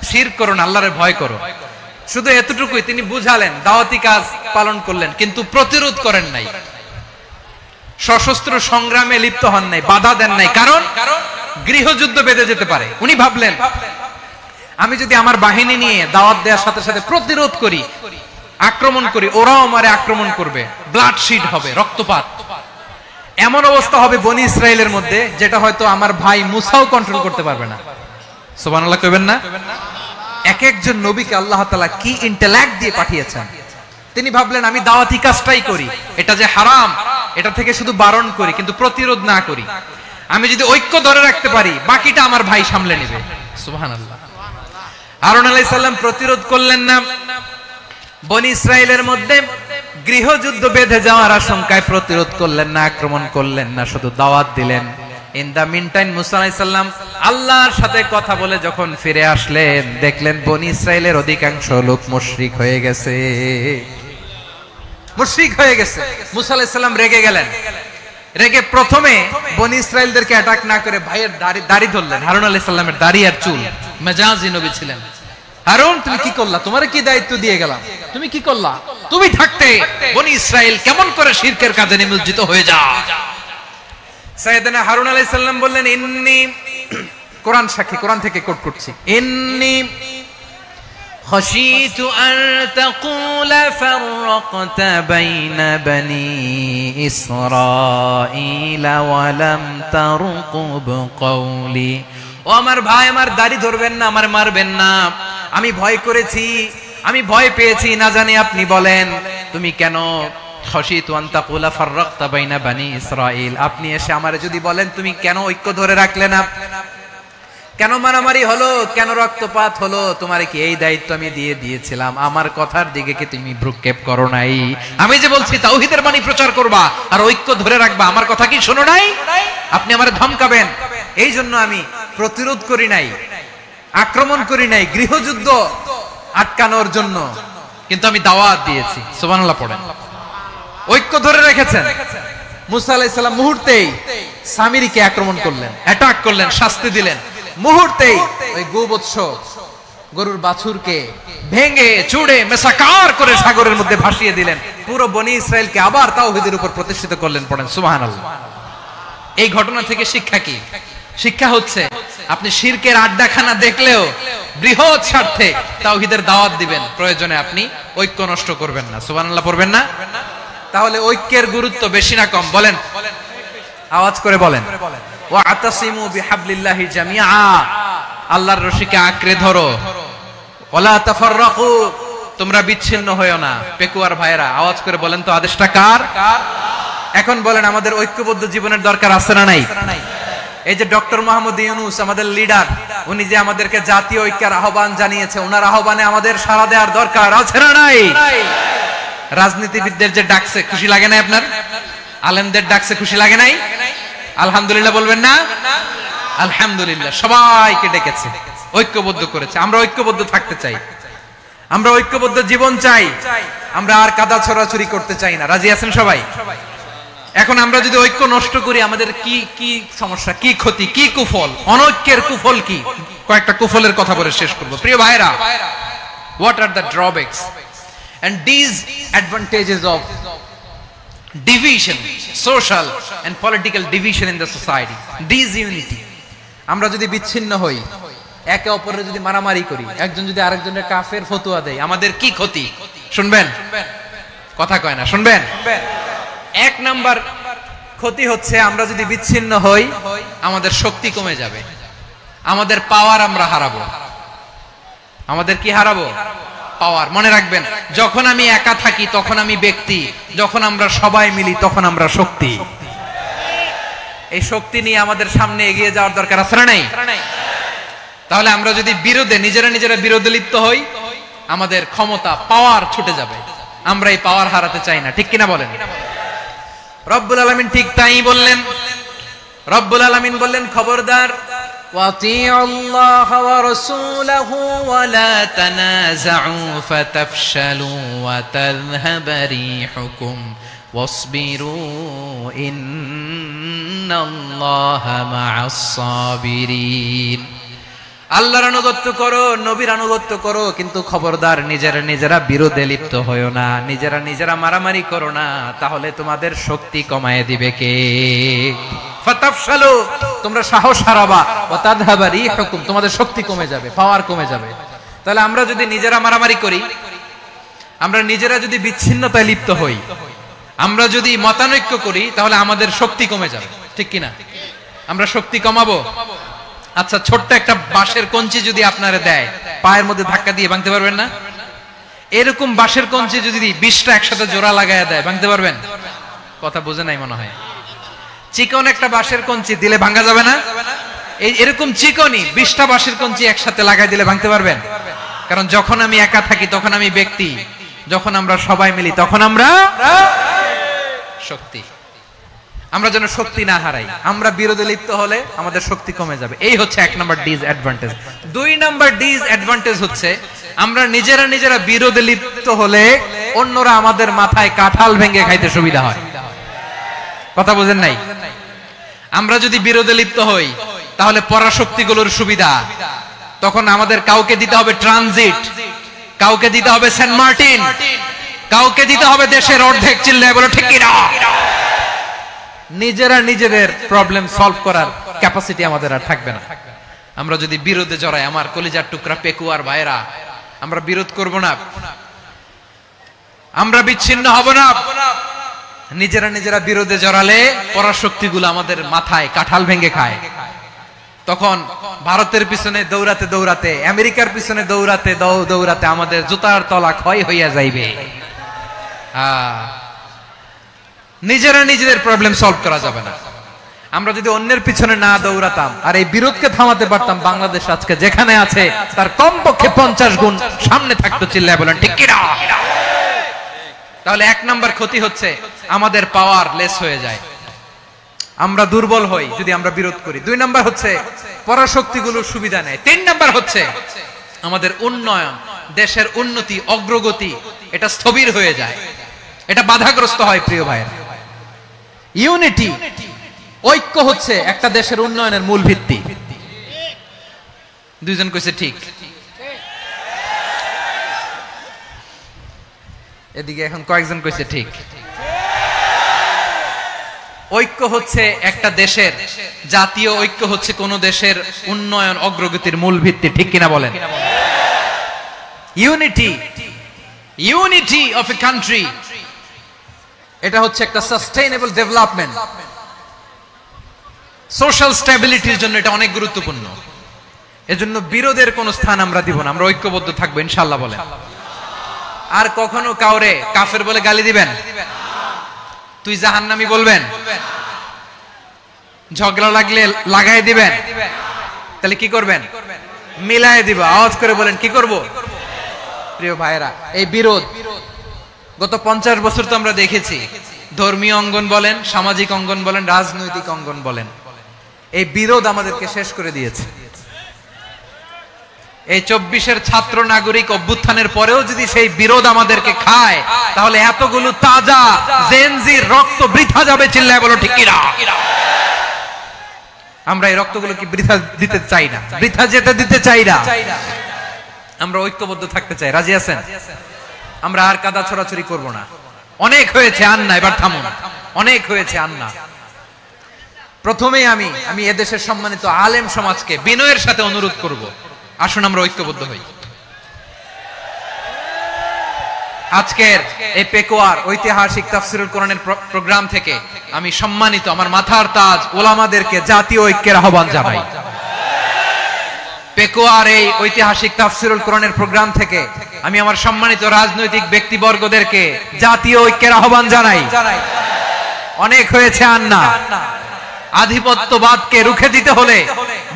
শিরক করো না, আল্লাহরে ভয় করো। শুধু এতটুকুই তিনি বুঝালেন, দাওয়াতি কাজ পালন করলেন, কিন্তু প্রতিরোধ করেন নাই, সশস্ত্র সংগ্রামে লিপ্ত হন নাই, বাধা দেন নাই। কারণ গৃহযুদ্ধ বেঁধে যেতে পারে। উনি ভাবলেন, আমি যদি আমার বাহিনী নিয়ে দাওয়াত দেওয়ার সাথে সাথে প্রতিরোধ করি, আক্রমণ করি, ওরাও আমারে আক্রমণ করবে, ব্লাডশিড হবে, রক্তপাত। এমন অবস্থা হবে বনি ইসরাইলের মধ্যে, যেটা হয়তো আমার ভাই মুসাও কন্ট্রোল করতে পারবে না। সুবহানাল্লাহ কইবেন না? এক একজন নবীকে আল্লাহ তাআলা কি ইন্টেলেক্ট দিয়ে পাঠিয়েছেন। তিনি ভাবলেন, আমি দাওয়াতি কাজটাই করি, এটা যে হারাম এটা থেকে শুধু বারণ করি, কিন্তু প্রতিরোধ না করি। আমি যদি ঐক্য ধরে রাখতে পারি, বাকিটা আমার ভাই সামলে নেবে। সুবহানাল্লাহ। হারুন আলাইহিস সালাম প্রতিরোধ করলেন না। বনি ইসরাইলের মধ্যে গৃহযুদ্ধ বেঁধে যাওয়ার আশঙ্কায় প্রতিরোধ করলেন না, আক্রমণ করলেন না, শুধু দাওয়াত দিলেন। ইন দা মিন টাইম মুসা আলাইহিস সালাম আল্লাহর সাথে কথা বলে যখন ফিরে আসলেন, দেখলেন বনি ইসরাইলের অধিকাংশ লোক মুশরিক হয়ে গেছে। মুশরিক হয়ে গেছে। মুসা আলাইহিস সালাম রেগে গেলেন। রেগে প্রথমে বনি ইসরাইলদেরকে অ্যাটাক না করে ভাইয়ের দাড়ি ধরলেন। হারুন আলাইহিস সালামের দাড়ি আর চুল, মেজাজি নবী ছিলেন। হারুন তুমি কি করলা, তোমারে কি দায়িত্ব দিয়ে গেলাম, তুমি কি করলা, তুমি থাকতে বনি ইসরাইল কেমন করে শিরকের কাজে নিমজ্জিত হয়ে যায়। সাইয়েদনা হারুন আলাইহিস সালাম বললেন ইন্নী, কোরআন সাক্ষী, কোরআন থেকে কোট করছি, ইন্নী خشيت أن تقول فرقت بين بني إسرائيل ولم ترقب قولي। ও আমার ভাই, আমার দাড়ি ধরবেন না, আমার মারবেন না, আমি ভয় করেছি, আমি ভয় পেয়েছি, না জানি আপনি বলেন তুমি কেন খশিতু আন তাকুলা ফাররাকতা বাইনা বানি ইসরাইল, আপনি এসে আমারে যদি বলেন তুমি কেন ঐক্য ধরে রাখলে না, কেন মারামারি হলো, কেন রক্তপাত হলো, তোমারে কি এই দায়িত্ব আমি দিয়ে দিয়েছিলাম, আমার কথার দিকে কি তুমি ভ্রুক্ষেপ করো নাই? আমি যে বলছি তাওহীদের বাণী প্রচার করবা আর ঐক্য ধরে রাখবা, আমার কথা কি শোনো নাই? আপনি আমারে ধমকাবেন, এই জন্য আমি প্রতিরোধ করি নাই, আক্রমণ করি নাই, গৃহযুদ্ধ আটকানোর জন্য, কিন্তু আমি দাওয়াত দিয়েছি। সুবহানাল্লাহ পড়েন। ঐক্য ধরে রেখেছেন। মুসা আলাইহিস সালাম মুহূর্তেই সামিরীকে আক্রমণ করলেন, অ্যাটাক করলেন, শাস্তি দিলেন, মুহূর্তেই ওই গোবৎস গরুর বাছুরকে ভেঙে চুড়ে মেসাকার করে সাগরের মধ্যে ভাসিয়ে দিলেন। পুরো বনি ইসরায়েলকে আবার তাওহীদের উপর প্রতিষ্ঠিত করলেন। পড়েন সুবহানাল্লাহ। এই ঘটনা থেকে শিক্ষা কি? শিক্ষা হচ্ছে আপনি শিরকের আড্ডাখানা দেখলেও বৃহৎ স্বার্থে তাওহীদের দাওয়াত দিবেন, প্রয়োজনে আপনি ঐক্য নষ্ট করবেন না। সুবহানাল্লাহ পড়বেন না? তাহলে ঐক্যের গুরুত্ব বেশি না কম? বলেন, আওয়াজ করে বলেন। ওয়াতাসিমু বিহাবলিল্লাহি জামিআ, আল্লাহর রশিকে আঁকড়ে ধরো। ওয়ালা তাফাররাকু, তোমরা বিচ্ছিন্ন হয়ো না। পেকুয়ার ভাইরা আওয়াজ করে বলেন তো, আদেশটা কার? এখন বলেন, আমাদের ঐক্যবদ্ধ জীবনের দরকার আছে না নাই? এই যে ডক্টর মোহাম্মদ ইউনূস আমাদের লিডার, উনি যে আমাদেরকে জাতীয় ঐক্যের আহ্বান জানিয়েছে, ওনার আহ্বানে আমাদের সাড়া দেওয়ার দরকার আছে না নাই? রাজনীতিবিদদের যে ডাকছে খুশি লাগে নাই আপনার? আলেমদের ডাকছে খুশি লাগে নাই? আলহামদুলিল্লাহ বলবেন না? আলহামদুলিল্লাহ, সবাইকে ডেকেছে, ঐক্যবদ্ধ করেছে। আমরা ঐক্যবদ্ধ থাকতে চাই, আমরা ঐক্যবদ্ধ জীবন চাই, আমরা আর কাদা ছড়াছড়ি করতে চাই না। রাজি আছেন সবাই? এখন আমরা যদি ঐক্য নষ্ট করি, আমাদের কি কি সমস্যা, কি ক্ষতি, কি কুফল, অনৈক্যের কুফল কি? কয়েকটা কুফলের কথা বলে শেষ করব। প্রিয় ভাইরা, what are the drawbacks and disadvantages of division, social and political division in the society? Disunity, আমরা যদি বিচ্ছিন্ন হই, একে অপরের যদি মারামারি করি, একজন যদি আরেকজনের কাফের ফতোয়া দেয়, আমাদের কি ক্ষতি? শুনবেন? কথা কয় না, শুনবেন? এক নাম্বার ক্ষতি হচ্ছে, আমরা যদি বিচ্ছিন্ন হই, আমাদের শক্তি কমে যাবে, আমাদের পাওয়ার আমরা হারাবো। আমাদের কি হারাবো? পাওয়ার। মনে রাখবেন, যখন আমি একা থাকি তখন আমি ব্যক্তি, যখন আমরা সবাই মিলি তখন আমরা শক্তি। এই শক্তি নিয়ে আমাদের সামনে এগিয়ে যাওয়ার দরকার আছে না নাই? তাহলে আমরা যদি বিরোধে, নিজেরা নিজেরা বিরোধে লিপ্ত হই, আমাদের ক্ষমতা, পাওয়ার ছুটে যাবে। আমরা এই পাওয়ার হারাতে চাই না, ঠিক কিনা বলেন? রব্বুল আলামিন ঠিক তাই বললেন। রব্বুল আলামিন বললেন, খবরদার, ওয়াতিউল্লাহ ওয়া রাসূলাহু ওয়া লা তানাযাউ ফাতাফশালু ওয়া তাযহাবা রিহুকুম ওয়াসবিরু ইন্নাল্লাহা মা'আস সাবিরিন। আল্লাহর আনুগত্য করো, নবীর আনুগত্য করো, কিন্তু খবরদার নিজেরা নিজেরা বিরোধে লিপ্ত হয়ো না, নিজেরা নিজেরা মারামারি করো না, তাহলে তোমাদের শক্তি কমায় দিবে কে? ফাতাফশালু, তোমরা সাহস হারাবা, ওয়া তাযহাবা রিহুকুম, তোমাদের শক্তি কমে যাবে, পাওয়ার কমে যাবে। তাহলে আমরা যদি নিজেরা মারামারি করি, আমরা নিজেরা যদি বিচ্ছিন্নতায় লিপ্ত হই, আমরা যদি মতানৈক্য করি, তাহলে আমাদের শক্তি কমে যাবে, ঠিক কিনা? আমরা শক্তি কমাবো। আচ্ছা, ছোট্ট একটা বাঁশের কঞ্চি যদি আপনারা দেয়, পায়ের মধ্যে ধাক্কা দিয়ে ভাঙতে পারবেন না? এরকম বাঁশের কঞ্চি যদি 20টা একসাথে জোড়া লাগায় দেয়, ভাঙতে পারবেন? কথা বুঝে নাই মনে হয়। চিকন একটা বাঁশের কঞ্চি দিলে ভাঙা যাবে না? এরকম চিকনই 20টা বাঁশের কঞ্চি একসাথে লাগাই দিলে ভাঙতে পারবেন? কারণ যখন আমি একা থাকি তখন আমি ব্যক্তি, যখন আমরা সবাই মিলি তখন আমরা শক্তি। আমরা যেন শক্তি না হারাই। আমরা বিরোধে লিপ্ত হলে আমাদের শক্তি কমে যাবে। এই হচ্ছে 1 নাম্বার ডিসঅ্যাডভান্টেজ। 2 নাম্বার ডিসঅ্যাডভান্টেজ হচ্ছে, আমরা নিজেরা নিজেরা বিরোধে লিপ্ত হলে অন্যরা আমাদের মাথায় কাঁঠাল ভেঙে খাইতে সুবিধা হয়। কথা বুঝেন নাই? আমরা যদি বিরোধে লিপ্ত হই, তাহলে পরাশক্তিগুলোর সুবিধা, তখন আমাদের কাউকে দিতে হবে ট্রানজিট, কাউকে দিতে হবে সেন্ট মার্টিন, কাউকে দিতে হবে দেশের অর্ধেক। চিল্লায় বলো ঠিক কি না? নিজেরা নিজেদের প্রবলেম সলভ করার ক্যাপাসিটি আমাদের আর থাকবে না। আমরা যদি বিরোধে জড়াই, আমার কলিজার টুকরা পেকুয়ার ভাইরা, আমরা বিরোধ করব না, আমরা বিচ্ছিন্ন হব না। নিজেরা নিজেরা বিরোধে জড়ালে পরাশক্তিগুলো আমাদের মাথায় কাঁঠাল ভেঙে খায়। তখন ভারতের পিছনে দৌড়াতে দৌড়াতে, আমেরিকার পিছনে দৌড়াতে দৌড়াতে আমাদের জুতার তলা ক্ষয় হইয়া যাইবে। নিজেরা নিজেদের প্রবলেম সলভ করা যাবে না। আমরা যদি অন্যের পিছনে না দৌড়াতাম আর এই বিরোধকে থামাতে পারতাম, বাংলাদেশ আজকে যেখানে আছে তার কমপক্ষে 50 গুণ সামনে থাকতো। চিল্লায় বলেন ঠিক কি না? তাহলে এক নাম্বার ক্ষতি হচ্ছে আমাদের পাওয়ার লেস হয়ে যায়, আমরা দুর্বল হই যদি আমরা বিরোধ করি। 2 নাম্বার হচ্ছে পরাশক্তিগুলোর সুবিধা নেয়। 3 নাম্বার হচ্ছে আমাদের উন্নয়ন, দেশের উন্নতি, অগ্রগতি এটা স্থবির হয়ে যায়, এটা বাধাগ্রস্ত হয়। প্রিয় ভাইয়েরা, ইউনিটি, ঐক্য হচ্ছে একটা দেশের উন্নয়নের মূল ভিত্তি। 2 জন কইছে ঠিক, এদিকে এখন কয়েকজন কইছে ঠিক। ঐক্য হচ্ছে একটা দেশের, জাতীয় ঐক্য হচ্ছে কোন দেশের উন্নয়ন অগ্রগতির মূল ভিত্তি। ঠিক কিনা বলেন? Unity, unity of a country, এটা হচ্ছে একটা সাস্টেইনেবল ডেভেলপমেন্ট, সোশ্যাল স্টেবিলিটির জন্য এটা অনেক গুরুত্বপূর্ণ। এজন্য বিরোধের কোনো স্থান আমরা দিব না, আমরা ঐক্যবদ্ধ থাকবো ইনশাআল্লাহ। বলেন। আর কখনো কাউরে কাফের বলে গালি দিবেন, তুই জাহান্নামী বলবেন, ঝগড়া লাগলে লাগাই দিবেন, তাহলে কি করবেন? মিলাই দিব। আওয়াজ করে বলেন কি করব? প্রিয় ভাইরা, এই বিরোধ গত 50 বছর তো আমরা দেখেছি, ধর্মীয় অঙ্গন বলেন, সামাজিক অঙ্গন বলেন, রাজনৈতিক অঙ্গন বলেন, এই বিরোধ আমাদেরকে শেষ করে দিয়েছে। এই 24-এর ছাত্র নাগরিক অভ্যুত্থানের পরেও যদি সেই বিরোধ আমাদেরকে খায়, তাহলে এতগুলো তাজা জেনজির রক্ত বৃথা যাবে। চিল্লায় বলো ঠিক কি না? আমরা এই রক্তগুলো কি বৃথা দিতে চাই না, বৃথা যেতে দিতে চাই না। আমরা ঐক্যবদ্ধ থাকতে চাই। রাজি আছেন? আমরা আর কাদা ছড়াছড়ি করব না। অনেক হয়েছে আন্না, এবার থামুন। অনেক হয়েছে আন্না। প্রথমেই আমি এদেশের সম্মানিত আলেম সমাজকে বিনয়ের সাথে অনুরোধ করব, আসুন আমরা ঐক্যবদ্ধ হই। আজকের এই পেকুয়ার ঐতিহাসিক তাফসীরুল কোরআনের প্রোগ্রাম থেকে আমি সম্মানিত আমার মাথার তাজ ওলামাদেরকে জাতীয় ঐক্যের আহ্বান জানাই। পেকুয়ার এই ঐতিহাসিক তাফসীরুল কোরআনের প্রোগ্রাম থেকে আমি আমার সম্মানিত রাজনৈতিক ব্যক্তিবর্গদেরকে জাতীয় ঐক্যের আহ্বান জানাই। অনেক হয়েছে আন্না। আধিপত্যবাদকে রুখে দিতে হলে,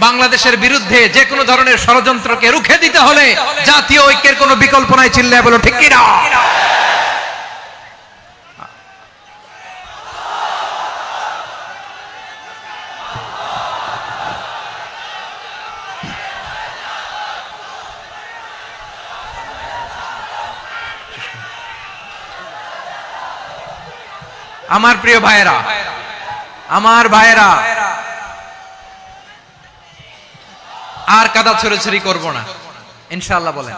বাংলাদেশের বিরুদ্ধে যে কোনো ধরনের ষড়যন্ত্রকে রুখে দিতে হলে জাতীয় ঐক্যের কোনো বিকল্প নাই। চিল্লায় বলো ঠিক কি না? আমার প্রিয় ভাইয়েরা, আমার ভাইয়েরা, আর কাদা ছড়াছড়ি করব না ইনশাআল্লাহ। বলেন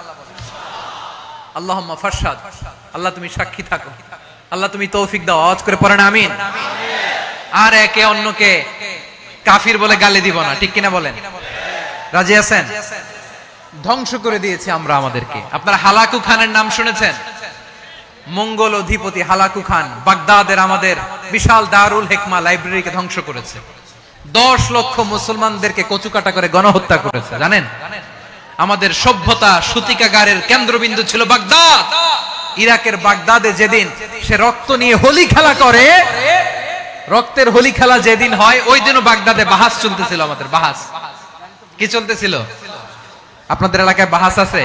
আল্লাহুম্মা ফারশাদ। আল্লাহ তুমি সাক্ষী থাকো, আল্লাহ তুমি তৌফিক দাও। আওয়াজ করে পড়েন আমিন। আর একে অন্যকে কাফির বলে গালি দিব না। ঠিক কিনা বলেন? রাজি আছেন? ধ্বংস করে দিয়েছি আমরা আমাদেরকে। আপনারা হালাকু খানের নাম শুনেছেন? মঙ্গল অধিপতি হালাকু খান বাগদাদের আমাদের বিশাল দারুল হিকমা লাইব্রেরিকে ধ্বংস করেছে। 10 লক্ষ মুসলমানদেরকে কচুকাটা করে গণহত্যা করেছে। জানেন? আমাদের সভ্যতা সূতিকাগারের কেন্দ্রবিন্দু ছিল বাগদাদ। ইরাকের বাগদাদে যেদিন সে রক্ত নিয়ে হোলি খেলা করে, রক্তের হোলি খেলা যেদিন হয়, ওই দিনও বাগদাদে বাহাস চলতেছিল। আমাদের বাহাস কি চলতেছিল? আপনাদের এলাকায় বাহাস আছে?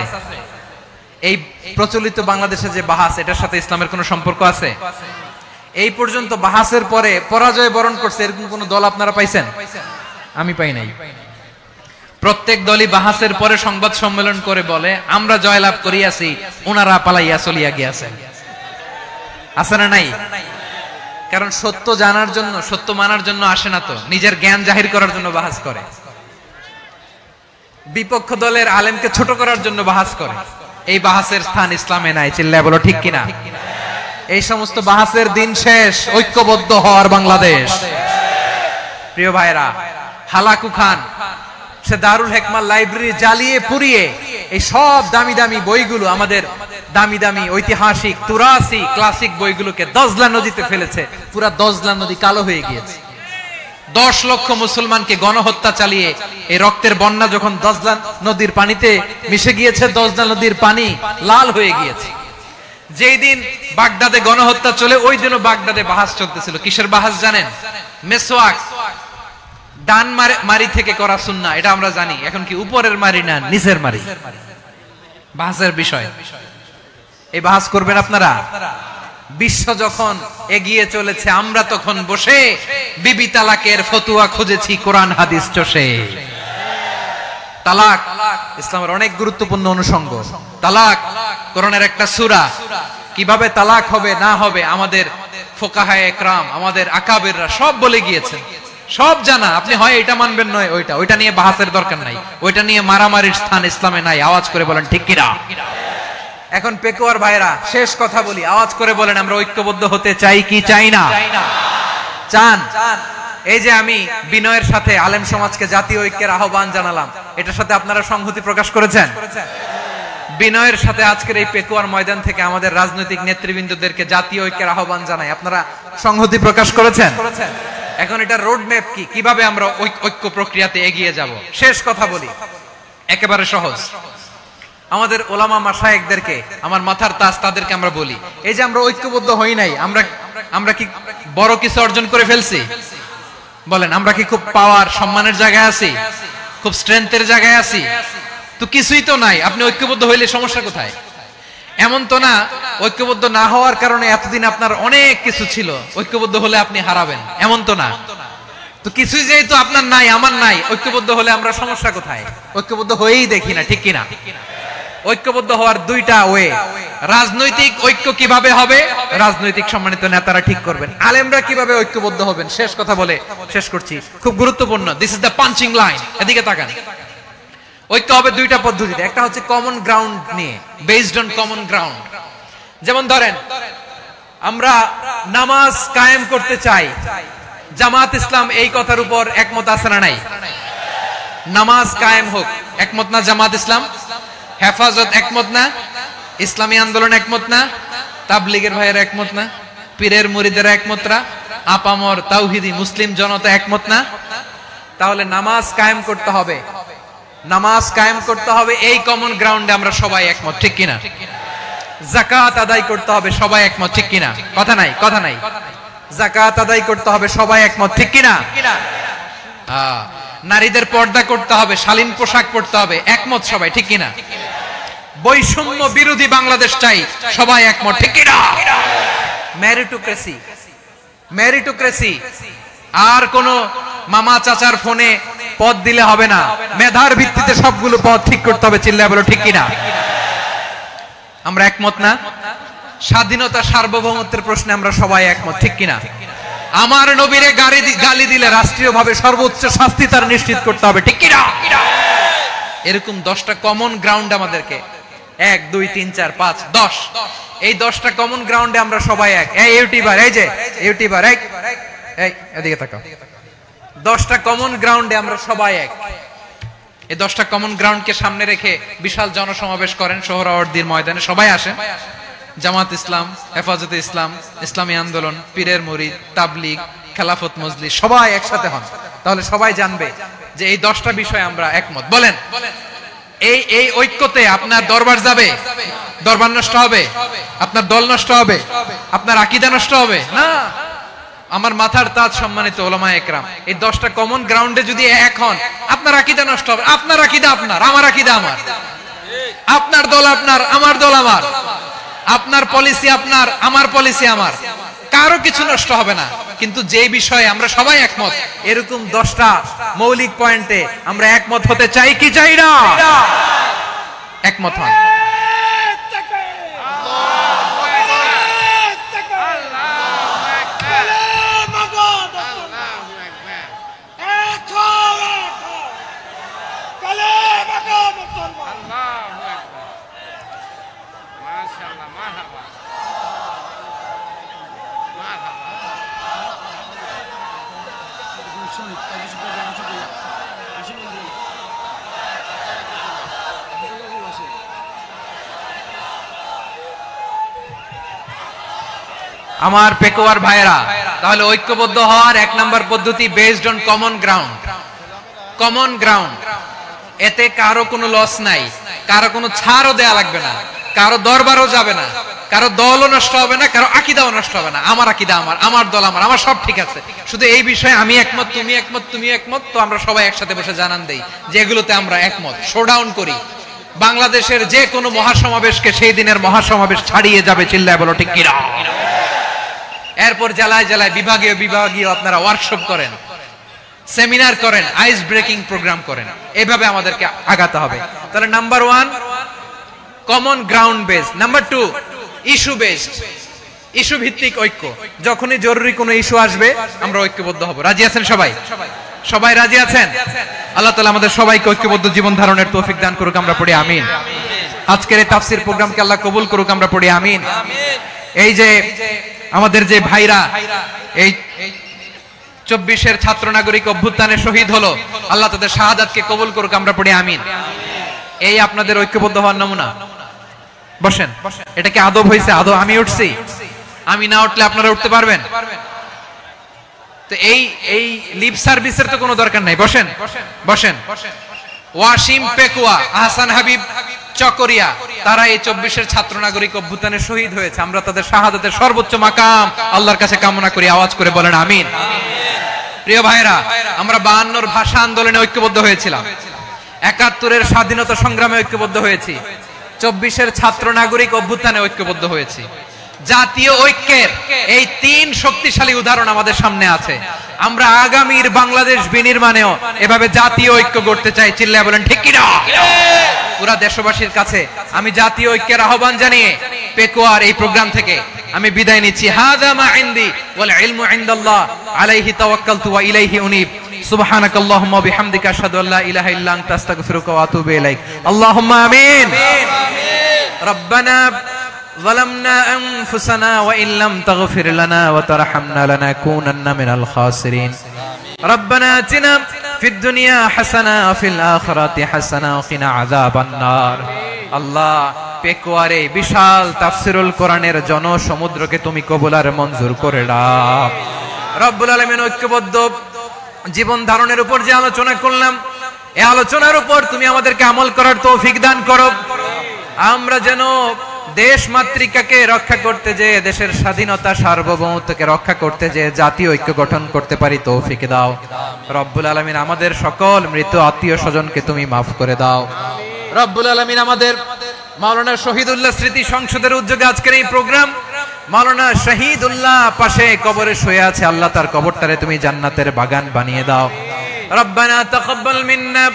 এই প্রচলিত বাংলাদেশে যে বাহাস, এটার সাথে ইসলামের কোনো সম্পর্ক আছে? এই পর্যন্ত বাহাসের পরে পরাজয় বরণ করছে এরকম কোন দল আপনারা পাইছেন? আমি পাই নাই। প্রত্যেক দলই বাহাসের পরে সংবাদ সম্মেলন করে বলে আমরা জয়লাভ করিয়াছি, ওনারা পালাইয়া চলিয়া গিয়াছেন। আছে না নাই? কারণ সত্য জানার জন্য, সত্য মানার জন্য আসে না তো, নিজের জ্ঞান জাহির করার জন্য বাহাস করে। বিপক্ষ দলের আলেমকে ছোট করার জন্য বাহাস করে। এই বাহাসের স্থান ইসলামে নাই, চিল্লায় বলো ঠিক কিনা। এই সমস্ত বাহাসের দিন শেষ, ঐক্যবদ্ধ হওয়ার বাংলাদেশ। প্রিয় ভাইরা, হালাকু খান সে দারুল হেকমার লাইব্রেরি জ্বালিয়ে পুড়িয়ে এই সব দামি দামি বইগুলো, আমাদের দামি দামি ঐতিহাসিক তুরাসি ক্লাসিক বইগুলোকে দজলা নদীতে ফেলেছে। পুরা দজলা নদী কালো হয়ে গিয়েছে। 10 লক্ষ মুসলমানকে গণহত্যা চালিয়ে এই রক্তের বন্যা যখন দজলা নদীর পানিতে মিশে গিয়েছে, দজলা নদীর পানি লাল হয়ে গিয়েছে। যেই দিন বাগদাদে গণহত্যা চলে, ওই দিনও বাগদাদে বাহাস চলতেছিল। কিসের বাহাস জানেন? মেসওয়াক, ডান মারি থেকে করা সুন্নাহ, এটা আমরা জানি। এখন কি উপরের মারি না নিচের মারি? বাহাসের বিষয়। এই বাহাস করবেন আপনারা। বিশ্ব যখন এগিয়ে চলেছে, আমরা তখন বসে বিবি তালাকের ফতুয়া খুঁজেছি কোরআন হাদিস চষে। তালাক ইসলামের অনেক গুরুত্বপূর্ণ অনুষঙ্গ। তালাক কোরআনের একটা সূরা। কিভাবে তালাক হবে না হবে আমাদের ফুকাহায়ে একরাম, আমাদের আকাবেররা সব বলে গিয়েছেন, সব জানা। আপনি হয় এটা মানবেন নয় ওইটা। ওইটা নিয়ে বাহাসের দরকার নাই, ওইটা নিয়ে মারামারির স্থান ইসলামে নাই। আওয়াজ করে বলেন ঠিক কিনা। এখন পেকুয়ার ভাইরা, শেষ কথা বলি, আওয়াজ করে বলেন আমরা ঐক্যবদ্ধ হতে চাই কি চাই না? চান। এই যে আমি বিনয়ের সাথে আলেম সমাজকে জাতীয় ঐক্যের আহ্বান জানালাম, এটার সাথে আপনারা সংহতি প্রকাশ করেছেন? বিনয়ের সাথে আজকের এই পেকুয়ার ময়দান থেকে আমাদের রাজনৈতিক নেতৃবৃন্দদেরকে জাতীয় ঐক্যের আহ্বান জানাই, আপনারা সংহতি প্রকাশ করেছেন? এখন এটা রোড ম্যাপ কি, কিভাবে আমরা ঐক্য প্রক্রিয়াতে এগিয়ে যাব? শেষ কথা বলি, একেবারে সহজ। আমাদের ওলামা মাশায়েখদেরকে, আমার মাথার তাজ, তাদেরকে আমরা বলি, এই যে আমরা ঐক্যবদ্ধ হই নাই, আমরা কি বড় কিছু অর্জন করে ফেলছি? বলেন, আমরা কি খুব পাওয়ার সম্মানের জায়গায় আছি? খুব স্ট্রেংথের জায়গায় আছি? তো কিছুই তো নাই। আপনি ঐক্যবদ্ধ হইলে সমস্যা কোথায়? এমন তো না ঐক্যবদ্ধ না হওয়ার কারণে এতদিন আপনার অনেক কিছু ছিল, ঐক্যবদ্ধ হলে আপনি হারাবেন, এমন তো না। তো কিছুই যেহেতু আপনার নাই, আমার নাই, ঐক্যবদ্ধ হলে আমরা সমস্যা কোথায়? ঐক্যবদ্ধ হয়েই দেখি না, ঠিক কিনা? ঐক্যবদ্ধ হওয়ার দুইটা ওয়ে। রাজনৈতিক ঐক্য কিভাবে হবে? রাজনৈতিক সম্মানিত নেতারা ঠিক করবেন। আলেমরা কিভাবে ঐক্যবদ্ধ হবেন? শেষ কথা বলে শেষ করছি, খুব গুরুত্বপূর্ণ। This is the punching line. এদিকে তাকান। ঐক্য হবে দুইটা পদ্ধতিতে। একটা হচ্ছে কমন গ্রাউন্ড নিয়ে, বেসড অন কমন গ্রাউন্ড। যেমন ধরেন, আমরা নামাজ কায়েম করতে চাই, জামাত ইসলাম এই কথার উপর একমত আছে না নাই? নামাজ কায়েম হোক, একমত না জামাত ইসলাম? হেফাজত একমত না? ইসলামী আন্দোলন একমত না? তাবলীগের ভাইয়েরা একমত না? পীরের মুরিদেরা একমত না? আপামর তাওহীদি মুসলিম জনতা একমত না? তাহলে নামাজ কায়েম করতে হবে, নামাজ কায়েম করতে হবে, এই কমন গ্রাউন্ডে আমরা সবাই একমত, ঠিক কিনা? যাকাত আদায় করতে হবে, সবাই একমত, ঠিক কিনা? কথা নাই, কথা নাই। যাকাত আদায় করতে হবে, সবাই একমত, ঠিক কিনা? নারীদের পর্দা করতে হবে, শালীন পোশাক পরতে হবে, একমত সবাই, ঠিক কিনা? বৈষম্য বিরোধী বাংলাদেশ চাই, সবাই একমত, ঠিক কিনা? Meritocracy, meritocracy. আর কোন মামা চাচার ফোনে পদ দিলে হবে না, মেধার ভিত্তিতে সবগুলো পদ ঠিক করতে হবে, চিল্লায় বলো ঠিক কিনা? আমরা একমত না? স্বাধীনতা সার্বভৌমত্বের প্রশ্নে আমরা সবাই একমত, ঠিক কিনা? আমার নবীরে গালি দিলে রাষ্ট্রীয়ভাবে সর্বোচ্চ শাস্তি তার নিশ্চিত করতে হবে, ঠিক কিনা? এরকম 10টা কমন গ্রাউন্ড আমাদেরকে, 1 2 3 4 5 10, এই 10টা কমন গ্রাউন্ডে আমরা সবাই এক। এই ইউটিউবার, এই যে ইউটিউবার, এই এদিকে তাকাও। 10টা কমন গ্রাউন্ডে আমরা সবাই এক। এই 10টা কমন গ্রাউন্ডকে সামনে রেখে বিশাল জনসমাবেশ করেন সোহরাওয়ার্দীর ময়দানে, সবাই আসেন। জামাত ইসলাম, হেফাজতে ইসলাম, ইসলামী আন্দোলন, পীরের মুরিদ, তাবলীগ, খেলাফত মজলিস, সবাই একসাথে হন। তাহলে সবাই জানবে যে এই 10টা বিষয়ে আমরা একমত। বলেন, এই ঐক্যতে আপনার দরবার যাবে? দরবার নষ্ট হবে? আপনার দল নষ্ট হবে? আপনার আকীদা নষ্ট হবে? না। আমার মাথার তাজ সম্মানিত ওলামায়ে একরাম, এই 10টা কমন গ্রাউন্ডে যদি এক হন, আপনার আকীদা নষ্ট হবে? আপনার আকীদা আপনার, আমার আকীদা আমার, আপনার দল আপনার, আমার দল আমার, আপনার পলিসি আপনার, আমার পলিসি আমার, কারো কিছু নষ্ট হবে না। কিন্তু যে বিষয়ে আমরা সবাই একমত, এরকম 10টা মৌলিক পয়েন্টে আমরা একমত হতে চাই কি চাই না? একমত হন। আমার পেকোয়ার ভাইরা, তাহলে ঐক্যবদ্ধ হওয়ার এক নাম্বার পদ্ধতি based on common ground. Common ground, এতে কারো কোনো লস নাই, কারো কোনো ছাড়ও দেয়া লাগবে না, কারো দরবারও যাবে না, কারো দলও নষ্ট হবে না, কারো আকীদাও নষ্ট হবে না। আমার আকীদা আমার, আমার দল আমার, আমার সব ঠিক আছে, শুধু এই বিষয়ে আমি একমত, তুমি একমত, তুমি একমত, তো আমরা সবাই একসাথে বসে জানান দেই যে এগুলোতে আমরা একমত, শোডাউন করি। বাংলাদেশের যে কোনো মহাসমাবেশকে সেই দিনের মহাসমাবেশ ছাড়িয়ে যাবে, চিল্লায় বলো ঠিক কিনা। এরপর জেলায় জেলায় বিভাগীয় বিভাগীয় আপনারা ওয়ার্কশপ করেন, সেমিনার করেন, আইস ব্রেকিং প্রোগ্রাম করেন, এইভাবে আমাদেরকে আগাতে হবে। তাহলে number 1 common ground base, number 2 issue based, issue ভিত্তিক ঐক্য। যখনই জরুরি কোনো ইস্যু আসবে আমরা ঐক্যবদ্ধ হব। রাজি আছেন সবাই? সবাই রাজি আছেন? আল্লাহ তাআলা আমাদের সবাইকে ঐক্যবদ্ধ জীবন ধারণের তৌফিক দান করুক, আমরা পড়ি আমিন। আজকের এই তাফসীর প্রোগ্রামকে আল্লাহ কবুল করুক, আমরা পড়ি আমিন। এই যে আমাদের যে ভাইরা এই 24-এর ছাত্র নাগরিক অভ্যুত্থানে শহীদ হলো, আল্লাহ তাদের শাহাদাতকে কবুল করুক, আমরা পড়ি আমিন। এই আপনাদের ঐক্যবদ্ধ হওয়ার নমুনা। বসেন, এটা কি আদব হয়েছে? আদব আমি উঠছি, আমি না উঠলে আপনারা উঠতে পারবেন? তো এই লিপ সার্ভিসের তো কোনো দরকার নাই। বসেন বসেন। ওয়াসিম পেকুয়া, আহসান হাবিব চকরিয়া, তারা এই 24-এর ছাত্র নাগরিক অভ্যুত্থানে শহীদ হয়েছে। আমরা তাদের শাহাদাতের সর্বোচ্চ মাকাম আল্লাহর কাছে কামনা করি, আওয়াজ করে বলেন আমিন। প্রিয় ভাইরা, আমরা 52-র ভাষা আন্দোলনে ঐক্যবদ্ধ হয়েছিলাম, 71-এর স্বাধীনতা সংগ্রামে ঐক্যবদ্ধ হয়েছি, 24-এর ছাত্র নাগরিক অভ্যুত্থানে ঐক্যবদ্ধ হয়েছি। জাতীয় ঐক্যের এই 3 শক্তিশালী উদাহরণ আমাদের সামনে আছে। আমরা আগামীর বাংলাদেশ বিনির্মাণেও এভাবে জাতীয় ঐক্য গড়তে চাই, চিল্লায় বলেন ঠিক কিনা। পুরা দেশবাসীর কাছে আমি জাতীয় ঐক্যের আহ্বান জানিয়ে পেকুয়ার এই প্রোগ্রাম থেকে আমি বিদায় নিচ্ছি। হাযা মা ইনদি ওয়াল ইলমু ইনদাল্লাহ আলাইহি তাওয়াক্কালতু ওয়া ইলাইহি উনীব। সুবহানাকাল্লাহুম্মা ওয়া বিহামদিকা আশহাদু আল্লা ইলাহা ইল্লা আনতা আস্তাগফিরুকা ওয়া আতুবু ইলাইক। আল্লাহুম্মা আমিন। রব্বানা ظلمنا أنفسنا وإن لم تغفر لنا وترحمنا لنكونن من الخاسرين. ربنا آتنا في الدنيا حسنة وفي الآخرة حسنة وقنا عذاب النار. আল্লাহ, পেকুয়ারে বিশাল তাফসীরুল কোরআনের জনসমুদ্রকে তুমি কবুল আর মঞ্জুর করে নাও। রব্বুল আলামিন, ঐক্যবদ্ধ জীবন ধারণের উপর যে আলোচনা করলাম, এই আলোচনার উপর তুমি আমাদেরকে আমল করার তৌফিক দান করো। আমরা যেন দেশ মাতৃকাকে রক্ষা করতে যে, দেশের স্বাধীনতা সার্বভৌমত্বকে রক্ষা করতে যে জাতীয় ঐক্য গঠন করতে পারি, তৌফিক দাও। রব্বুল আলামিন, আমাদের সকল মৃত আত্মীয় স্বজনকে তুমি মাফ করে দাও। রব্বুল আলামিন, আমাদের মাওলানা শহীদুল্লাহ স্মৃতি সংসদের উদ্যোগে আজকের এই প্রোগ্রাম, মাওলানা শহীদুল্লাহ পাশে কবরে শুয়ে আছে, আল্লাহ তার কবরটারে তুমি জান্নাতের বাগান বানিয়ে দাও। রব্বানা তাকাব্বাল মিন্না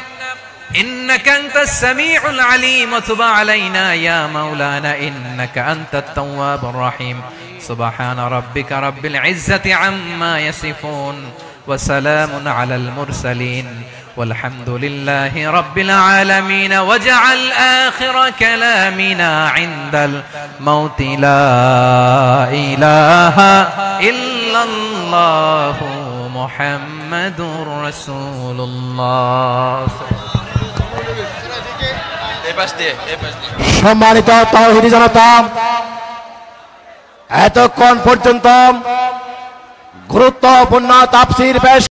إنك أنت السميع العليم وتب علينا يا مولانا إنك أنت التواب الرحيم. سبحان ربك رب العزة عما يصفون وسلام على المرسلين والحمد لله رب العالمين. واجعل آخر كلامنا عند الموت لا إله إلا الله محمد رسول الله. সম্মানিত তাওহীদি জনতা, এতক্ষণ পর্যন্ত গুরুত্বপূর্ণ তাফসীর পেশ